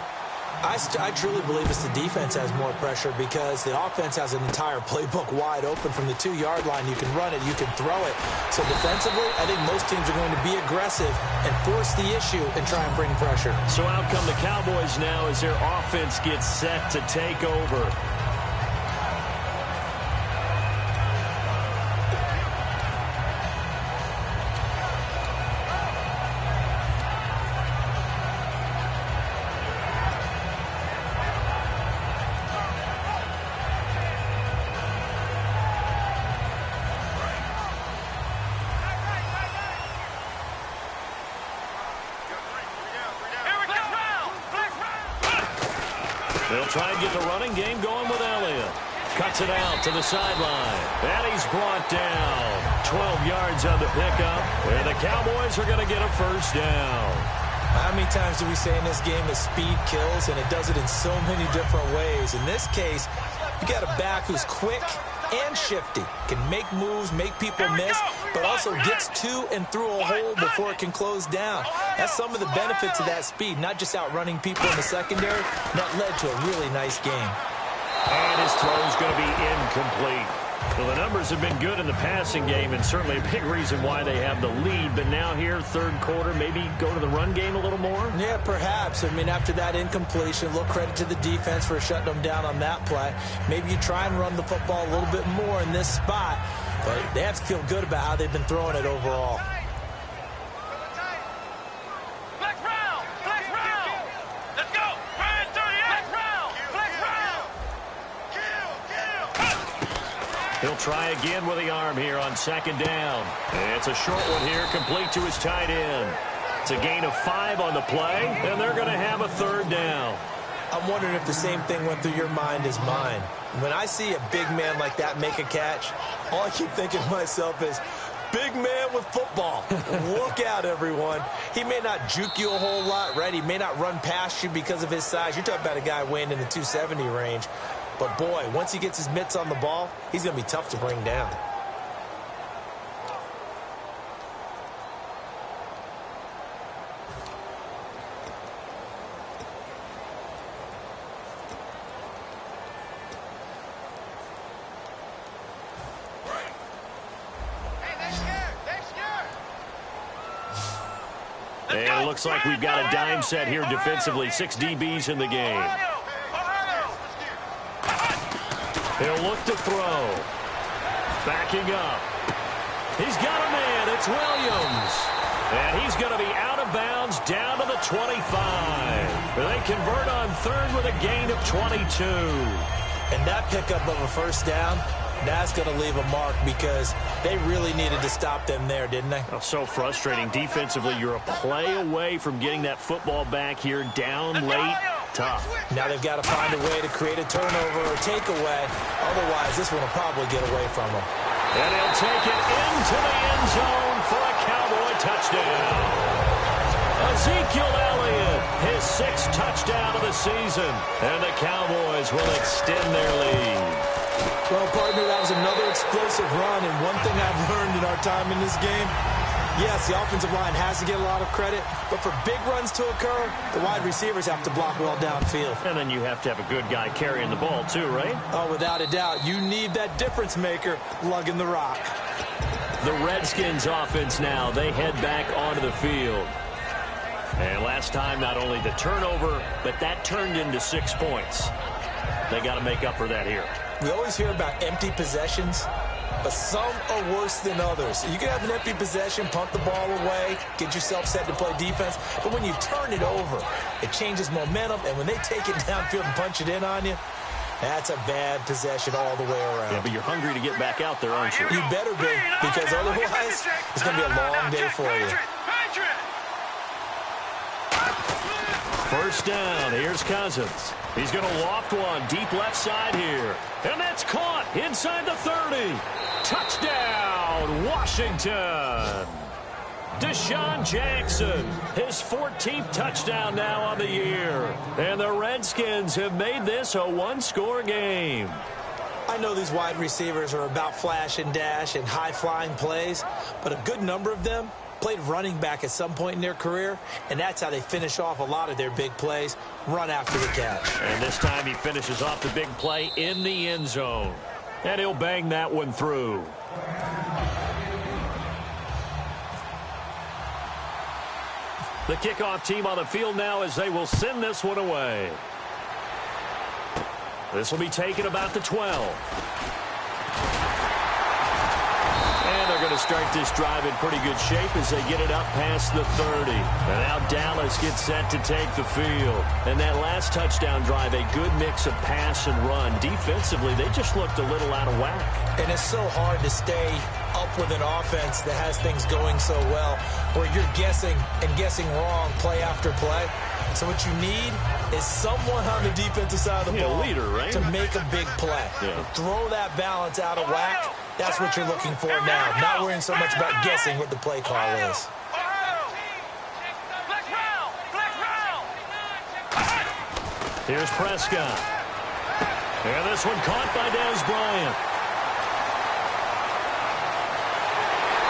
[SPEAKER 3] I truly believe it's the defense has more pressure because the offense has an entire playbook wide open from the 2-yard line. You can run it, you can throw it. So defensively, I think most teams are going to be aggressive and force the issue and try and bring pressure.
[SPEAKER 2] So out come the Cowboys now as their offense gets set to take over. They'll try and get the running game going with Elliott. Cuts it out to the sideline. And he's brought down. 12 yards on the pickup. And the Cowboys are going to get a first down.
[SPEAKER 3] How many times do we say in this game that speed kills, and it does it in so many different ways? In this case, you got a back who's quick and shifty, can make moves, make people miss, but also gets to and through a hole before it can close down. That's some of the benefits of that speed, not just outrunning people in the secondary. That led to a really nice game.
[SPEAKER 2] And his throw is going to be incomplete. Well, the numbers have been good in the passing game, and certainly a big reason why they have the lead. But now here, third quarter, maybe go to the run game a little more?
[SPEAKER 3] Yeah, perhaps. I mean, after that incompletion, a little credit to the defense for shutting them down on that play. Maybe you try and run the football a little bit more in this spot. But they have to feel good about how they've been throwing it overall.
[SPEAKER 2] He'll try again with the arm here on second down. It's a short one here, complete to his tight end. It's a gain of 5 on the play, and they're going to have a third down.
[SPEAKER 3] I'm wondering if the same thing went through your mind as mine. When I see a big man like that make a catch, all I keep thinking to myself is, big man with football. Look out, everyone. He may not juke you a whole lot, right? He may not run past you because of his size. You're talking about a guy weighing in the 270 range. But, boy, once he gets his mitts on the ball, he's going to be tough to bring down.
[SPEAKER 2] And it looks like we've got a dime set here defensively. 6 DBs in the game. He'll look to throw. Backing up. He's got a man. It's Williams. And he's going to be out of bounds down to the 25. They convert on third with a gain of 22.
[SPEAKER 3] And that pickup of a first down, that's going to leave a mark because they really needed to stop them there, didn't they?
[SPEAKER 2] Oh, so frustrating. Defensively, you're a play away from getting that football back here down late. Tough.
[SPEAKER 3] Now they've got to find a way to create a turnover or takeaway. Otherwise, this one will probably get away from them.
[SPEAKER 2] And he'll take it into the end zone for a Cowboy touchdown. Ezekiel Elliott, his 6th touchdown of the season. And the Cowboys will extend their lead.
[SPEAKER 3] Well, partner, that was another explosive run. And one thing I've learned in our time in this game, yes, the offensive line has to get a lot of credit, but for big runs to occur, the wide receivers have to block well downfield.
[SPEAKER 2] And then you have to have a good guy carrying the ball too, right?
[SPEAKER 3] Oh, without a doubt. You need that difference maker lugging the rock.
[SPEAKER 2] The Redskins offense now, they head back onto the field. And last time, not only the turnover, but that turned into 6 points. They got to make up for that here.
[SPEAKER 3] We always hear about empty possessions, but some are worse than others. You can have an empty possession, punt the ball away, get yourself set to play defense, but when you turn it over, it changes momentum, and when they take it downfield and punch it in on you, that's a bad possession all the way around.
[SPEAKER 2] Yeah, but you're hungry to get back out there, aren't you?
[SPEAKER 3] You better be, because otherwise, it's going to be a long day for you.
[SPEAKER 2] First down, here's Cousins. He's going to loft one deep left side here. And that's caught inside the 30. Touchdown, Washington. Deshaun Jackson, his 14th touchdown now on the year. And the Redskins have made this a one-score game.
[SPEAKER 3] I know these wide receivers are about flash and dash and high-flying plays, but a good number of them played running back at some point in their career, and that's how they finish off a lot of their big plays, run after the catch.
[SPEAKER 2] And this time he finishes off the big play in the end zone. And he'll bang that one through. The kickoff team on the field now as they will send this one away. This will be taken about the 12. And they're going to start this drive in pretty good shape as they get it up past the 30. And now Dallas gets set to take the field. And that last touchdown drive, a good mix of pass and run. Defensively, they just looked a little out of whack.
[SPEAKER 3] And it's so hard to stay up with an offense that has things going so well, where you're guessing and guessing wrong play after play. So what you need is someone on the defensive side of the ball,
[SPEAKER 2] leader, right?
[SPEAKER 3] to make a big play.
[SPEAKER 2] Yeah.
[SPEAKER 3] Throw that balance out of whack. That's what you're looking for now. Not worrying so much about guessing what the play call is.
[SPEAKER 2] Here's Prescott. And this one caught by Dez Bryant.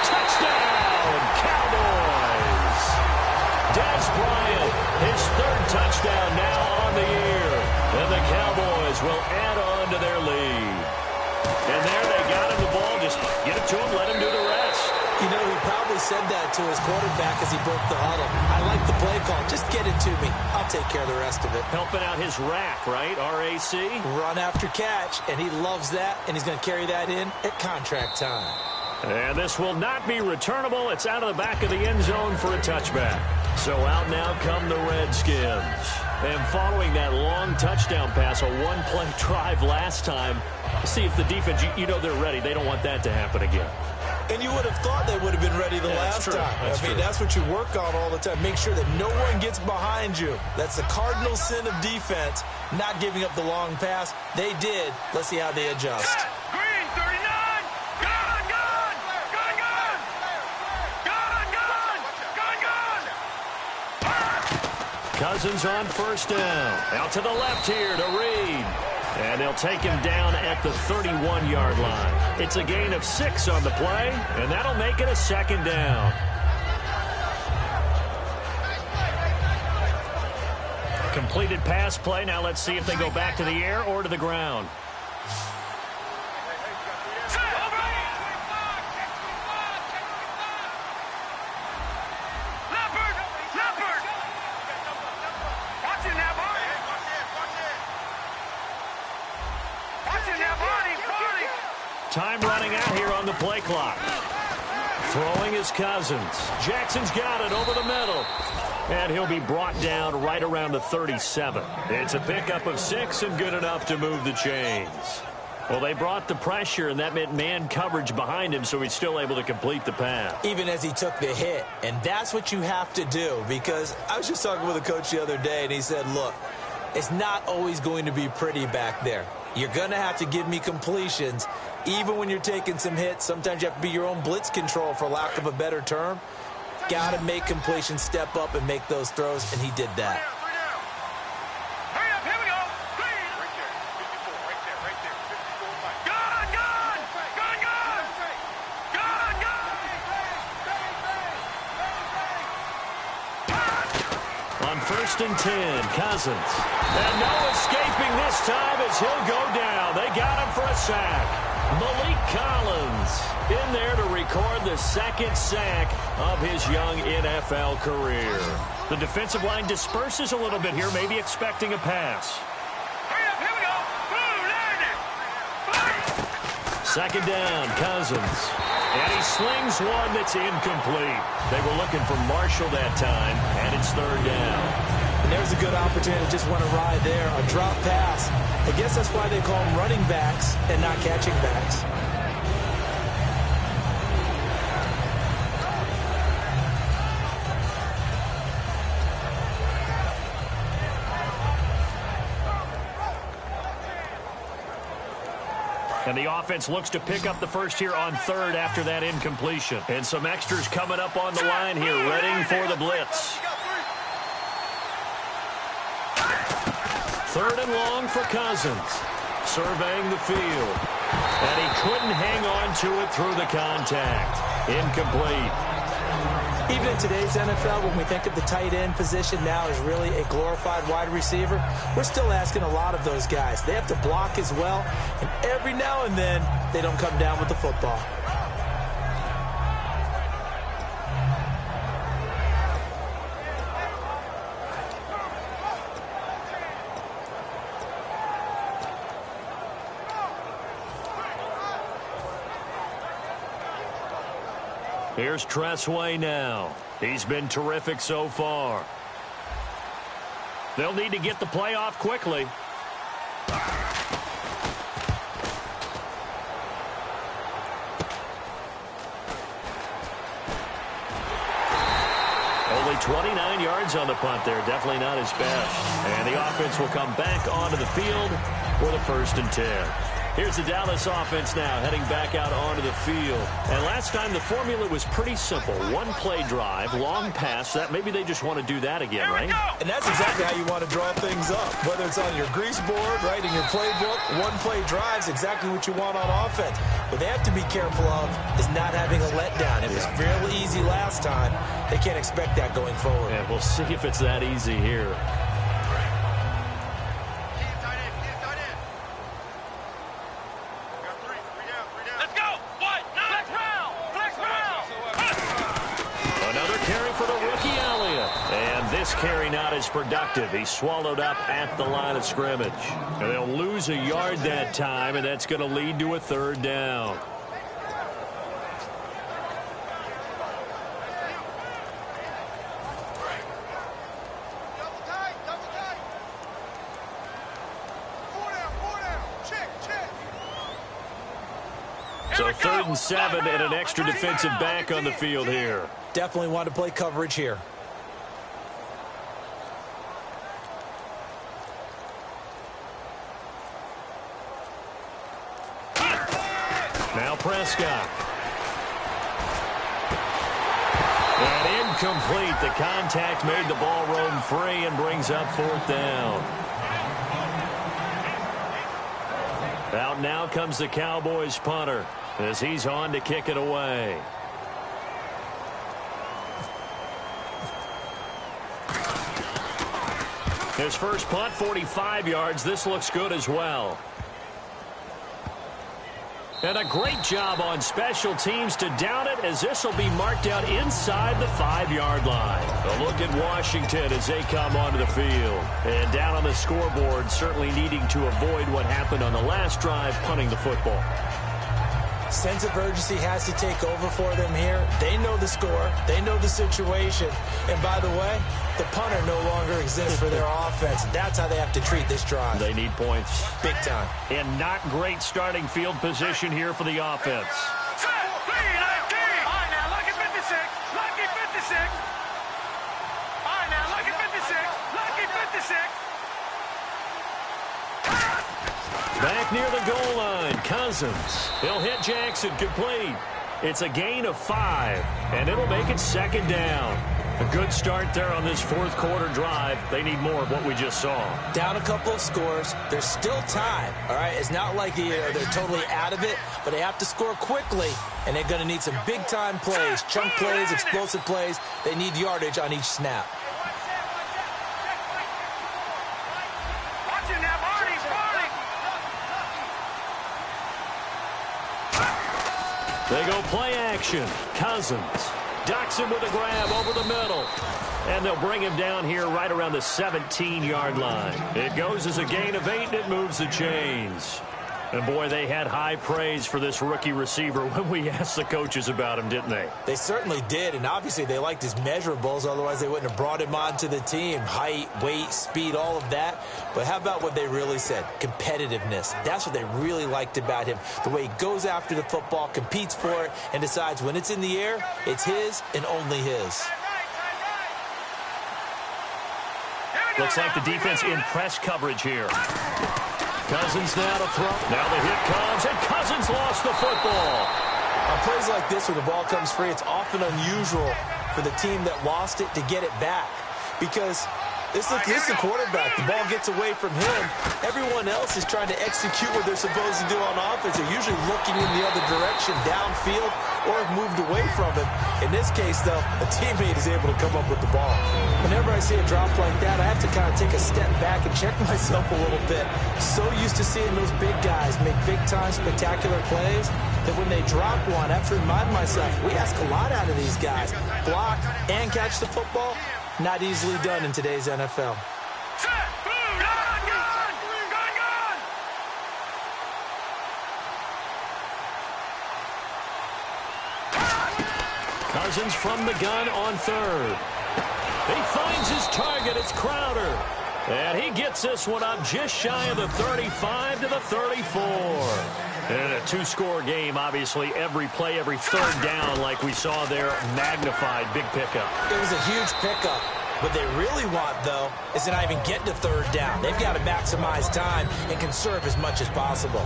[SPEAKER 2] Touchdown, Cowboys! Dez Bryant, his 3rd touchdown now on the year. And the Cowboys will add on
[SPEAKER 3] said that to his quarterback as he broke the huddle. I like the play call. Just get it to me. I'll take care of the rest of it.
[SPEAKER 2] Helping out his rack, right? RAC?
[SPEAKER 3] Run after catch, and he loves that, and he's going to carry that in at contract time.
[SPEAKER 2] And this will not be returnable. It's out of the back of the end zone for a touchback. So out now come the Redskins. And following that long touchdown pass, a one-play drive last time, see if the defense, you know they're ready. They don't want that to happen again.
[SPEAKER 3] And you would have thought they would have been ready the last time. I mean, that's what you work on all the time. Make sure that no one gets behind you. That's the cardinal sin of defense, not giving up the long pass. They did. Let's see how they adjust.
[SPEAKER 4] Green, 39. Gone, gone. Gone, gone. Gone, gone. Gone, gone.
[SPEAKER 2] Cousins on first down. Out to the left here to Reed. And they'll take him down at the 31-yard line. It's a gain of 6 on the play, and that'll make it a second down. Completed pass play. Now let's see if they go back to the air or to the ground. Time running out here on the play clock. Throwing is Cousins. Jackson's got it over the middle. And he'll be brought down right around the 37. It's a pickup of 6 and good enough to move the chains. Well, they brought the pressure, and that meant man coverage behind him, so he's still able to complete the pass.
[SPEAKER 3] Even as he took the hit. And that's what you have to do, because I was just talking with a coach the other day, and he said, look, it's not always going to be pretty back there. You're going to have to give me completions. Even when you're taking some hits, sometimes you have to be your own blitz control, for lack of a better term. Got to make completions, step up, and make those throws, and he did that.
[SPEAKER 4] Hurry up, here we go. Green. Right there, 54, right there, 54. Gone, gone. Gone, gone. Gone, gone.
[SPEAKER 2] On first and 10, Cousins. And no escaping this time as he'll go down. They got him for a sack. Malik Collins in there to record the second sack of his young NFL career. The defensive line disperses a little bit here, maybe expecting a pass.
[SPEAKER 4] Hurry up, here we go. Blue, landed.
[SPEAKER 2] Second down, Cousins. And he slings one that's incomplete. They were looking for Marshall that time, and it's third down.
[SPEAKER 3] And there's a good opportunity to just want to ride there, a drop pass. I guess that's why they call them running backs and not catching backs.
[SPEAKER 2] And the offense looks to pick up the first here on third after that incompletion. And some extras coming up on the line here, ready for the blitz. Third and long for Cousins. Surveying the field. And he couldn't hang on to it through the contact. Incomplete.
[SPEAKER 3] Even in today's NFL, when we think of the tight end position now as really a glorified wide receiver, we're still asking a lot of those guys. They have to block as well, and every now and then, they don't come down with the football.
[SPEAKER 2] Here's Tressway now. He's been terrific so far. They'll need to get the play off quickly. Only 29 yards on the punt there. Definitely not his best. And the offense will come back onto the field for the 1st and 10. Here's the Dallas offense now heading back out onto the field. And last time the formula was pretty simple. One-play drive, long pass. That maybe they just want to do that again, right?
[SPEAKER 3] And that's exactly how you want to draw things up. Whether it's on your grease board, right, in your playbook, one-play drive's exactly what you want on offense. What they have to be careful of is not having a letdown. It was fairly easy last time. They can't expect that going forward.
[SPEAKER 2] Yeah, we'll see if it's that easy here. carry not as productive. He's swallowed up at the line of scrimmage. And they'll lose a yard that time, and that's going to lead to a third down. So 3rd and 7 and an extra defensive back on the field here.
[SPEAKER 3] Definitely want to play coverage here.
[SPEAKER 2] Now Prescott. And incomplete. The contact made the ball roam free and brings up 4th down. Out now comes the Cowboys punter as he's on to kick it away. His first punt, 45 yards. This looks good as well. And a great job on special teams to down it, as this will be marked out inside the 5-yard line. A look at Washington as they come onto the field. And down on the scoreboard, certainly needing to avoid what happened on the last drive, punting the football.
[SPEAKER 3] Sense of urgency has to take over for them here. They know the score. They know the situation. And by the way, the punter no longer exists for their offense. That's how they have to treat this drive.
[SPEAKER 2] They need points.
[SPEAKER 3] Big time.
[SPEAKER 2] And not great starting field position here for the offense.
[SPEAKER 4] Set, 3, 19. All right, now, lucky 56. Lucky 56. All right, now, lucky 56. Lucky 56.
[SPEAKER 2] Back near the goal line, Cousins. He'll hit Jackson, complete. It's a gain of 5, and it'll make it 2nd down. A good start there on this 4th quarter drive. They need more of what we just saw.
[SPEAKER 3] Down a couple of scores. There's still time, all right? It's not like they're totally out of it, but they have to score quickly, and they're going to need some big-time plays, chunk plays, explosive plays. They need yardage on each snap.
[SPEAKER 4] Watch it now, Barney, Barney.
[SPEAKER 2] They go play action. Cousins ducks him with a grab over the middle. And they'll bring him down here right around the 17-yard line. It goes as a gain of 8, and it moves the chains. And, boy, they had high praise for this rookie receiver when we asked the coaches about him, didn't they?
[SPEAKER 3] They certainly did, and obviously they liked his measurables. Otherwise, they wouldn't have brought him onto the team. Height, weight, speed, all of that. But how about what they really said? Competitiveness. That's what they really liked about him. The way he goes after the football, competes for it, and decides when it's in the air, it's his and only his.
[SPEAKER 2] Looks like the defense in press coverage here. Cousins now to throw. Now the hit comes, and Cousins lost the football.
[SPEAKER 3] On plays like this where the ball comes free, it's often unusual for the team that lost it to get it back. Because this is the quarterback. The ball gets away from him. Everyone else is trying to execute what they're supposed to do on offense. They're usually looking in the other direction, downfield, or have moved away from him. In this case, though, a teammate is able to come up with the ball. Whenever I see a drop like that, I have to kind of take a step back and check myself a little bit. So used to seeing those big guys make big-time spectacular plays that when they drop one, I have to remind myself, we ask a lot out of these guys. Block and catch the football, not easily done in today's NFL.
[SPEAKER 4] Set, boom, gun, gun, gun, gun.
[SPEAKER 2] Cousins from the gun on 3rd. He finds his target. It's Crowder. And he gets this one up just shy of the 35 to the 34. And a 2-score game, obviously, every play, every 3rd down, like we saw there, magnified, big pickup.
[SPEAKER 3] It was a huge pickup. What they really want, though, is to not even get to 3rd down. They've got to maximize time and conserve as much as possible.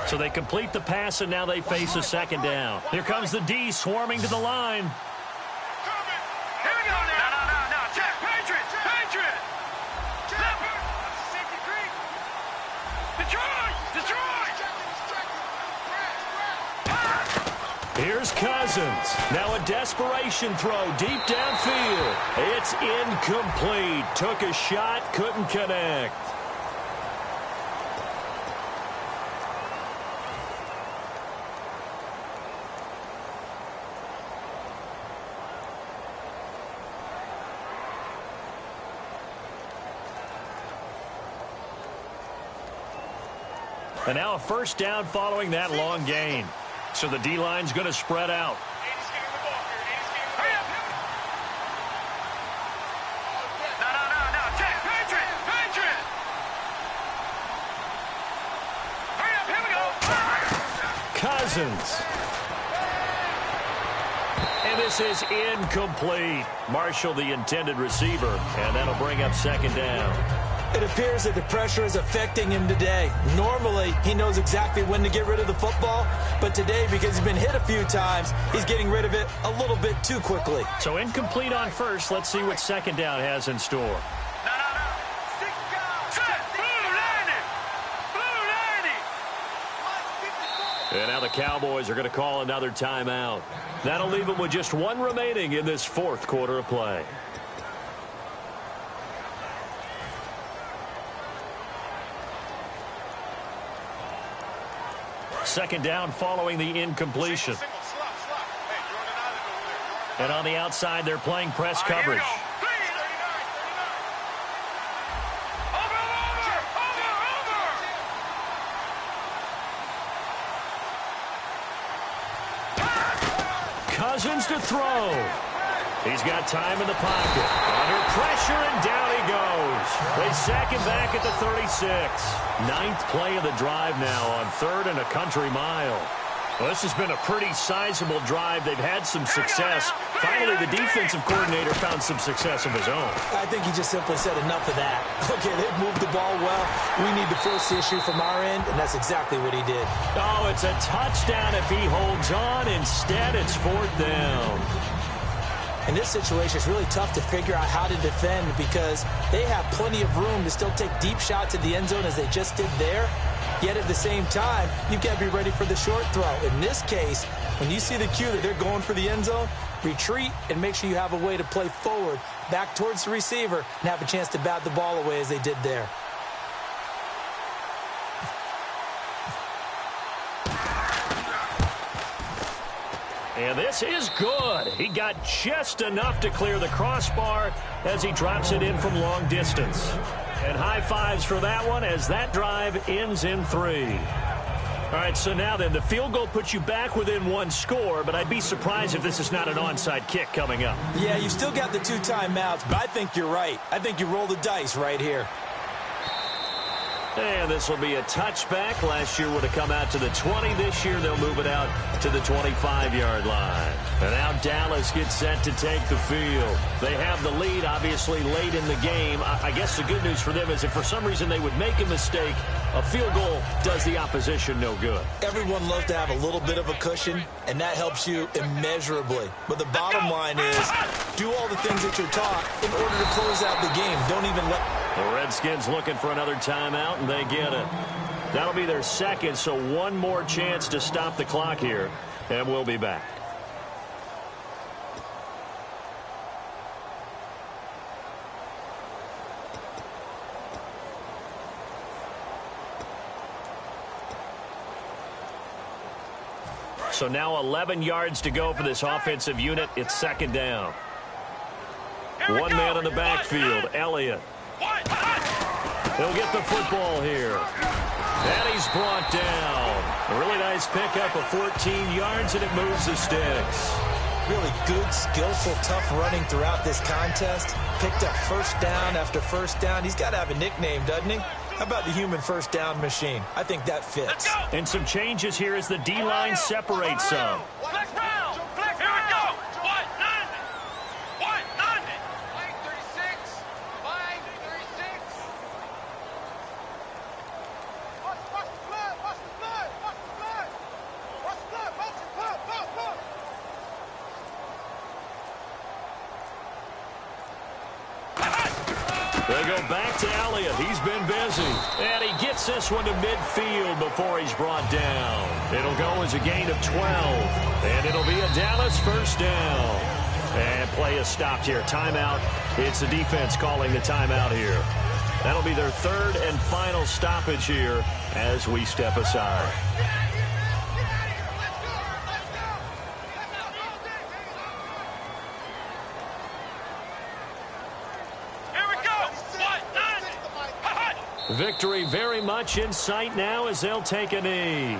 [SPEAKER 2] So they complete the pass, and now they face a 2nd down. Here comes the D swarming to the line.
[SPEAKER 4] Here we go now. No. Check. Patriot. Detroit.
[SPEAKER 2] Here's Cousins. Now a desperation throw deep downfield. It's incomplete. Took a shot, couldn't connect. And now a first down following that long gain. So the D-line's going to spread out. Cousins. And this is incomplete. Marshall, the intended receiver, and that'll bring up second down.
[SPEAKER 3] It appears that the pressure is affecting him today. Normally, he knows exactly when to get rid of the football, but today, because he's been hit a few times, he's getting rid of it a little bit too quickly.
[SPEAKER 2] So incomplete on first. Let's see what second down has in store. And now the Cowboys are going to call another timeout. That'll leave them with just one remaining in this fourth quarter of play. Second down following the incompletion. And on the outside, they're playing press coverage. Cousins to throw. He's got time in the pocket. Under pressure, and down he goes. They sack him back at the 36. Ninth play of the drive now on 3rd and a country mile. Well, this has been a pretty sizable drive. They've had some success. Finally, the defensive coordinator found some success of his own.
[SPEAKER 3] I think he just simply said enough of that. Okay, they've moved the ball well. We need to force the issue from our end, and that's exactly what he did.
[SPEAKER 2] Oh, it's a touchdown if he holds on. Instead, it's 4th down.
[SPEAKER 3] In this situation, it's really tough to figure out how to defend because they have plenty of room to still take deep shots at the end zone as they just did there. Yet at the same time, you've got to be ready for the short throw. In this case, when you see the cue that they're going for the end zone, retreat and make sure you have a way to play forward, back towards the receiver, and have a chance to bat the ball away as they did there.
[SPEAKER 2] And this is good. He got just enough to clear the crossbar as he drops it in from long distance. And high fives for that one as that drive ends in 3. All right, so now then, the field goal puts you back within 1 score, but I'd be surprised if this is not an onside kick coming up.
[SPEAKER 3] Yeah, you've still got the 2 timeouts, but I think you're right. I think you roll the dice right here.
[SPEAKER 2] And this will be a touchback. Last year would have come out to the 20. This year they'll move it out to the 25-yard line. And now Dallas gets set to take the field. They have the lead, obviously, late in the game. I guess the good news for them is if for some reason they would make a mistake, a field goal does the opposition no good.
[SPEAKER 3] Everyone loves to have a little bit of a cushion, and that helps you immeasurably. But the bottom line is do all the things that you're taught in order to close out the game. Don't even let...
[SPEAKER 2] The Redskins looking for another timeout, and they get it. That'll be their second, so one more chance to stop the clock here, and we'll be back. So now 11 yards to go for this offensive unit. It's second down. One man in the backfield, Elliott. He'll get the football here. And he's brought down. A really nice pickup of 14 yards, and it moves the sticks.
[SPEAKER 3] Really good, skillful, tough running throughout this contest. Picked up first down after first down. He's got to have a nickname, doesn't he? How about the human first down machine? I think that fits.
[SPEAKER 2] And some changes here as the D-line separates some.
[SPEAKER 4] Flex round. Flex, here we go. What? None. What? None. Flank 36. Flank 36. Watch the blood. Watch the blood. Watch the blood. Watch the blood. Watch the blood. Blood.
[SPEAKER 2] They go back to Elliott. He's been busy. And he gets this one to midfield before he's brought down. It'll go as a gain of 12. And it'll be a Dallas first down. And play is stopped here. Timeout. It's the defense calling the timeout here. That'll be their third and final stoppage here as we step aside. Victory very much in sight now as they'll take a knee.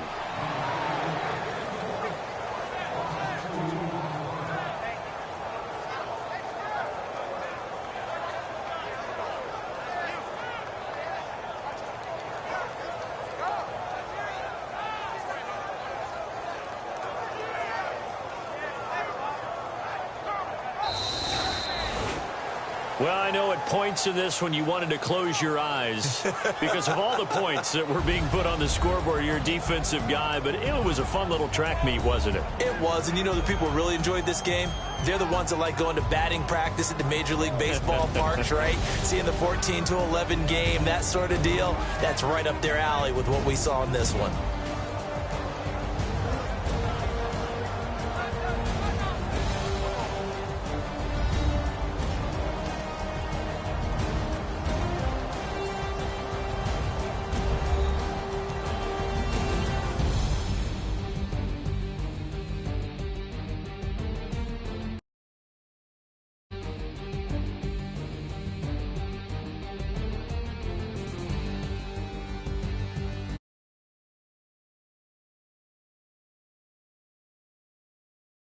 [SPEAKER 2] Well, I know at points in this when you wanted to close your eyes because of all the points that were being put on the scoreboard. You're a defensive guy, but it was a fun little track meet, wasn't it?
[SPEAKER 3] It was, and you know the people who really enjoyed this game? They're the ones that like going to batting practice at the Major League Baseball parks, right? Seeing the 14-11 game, that sort of deal. That's right up their alley with what we saw in this one.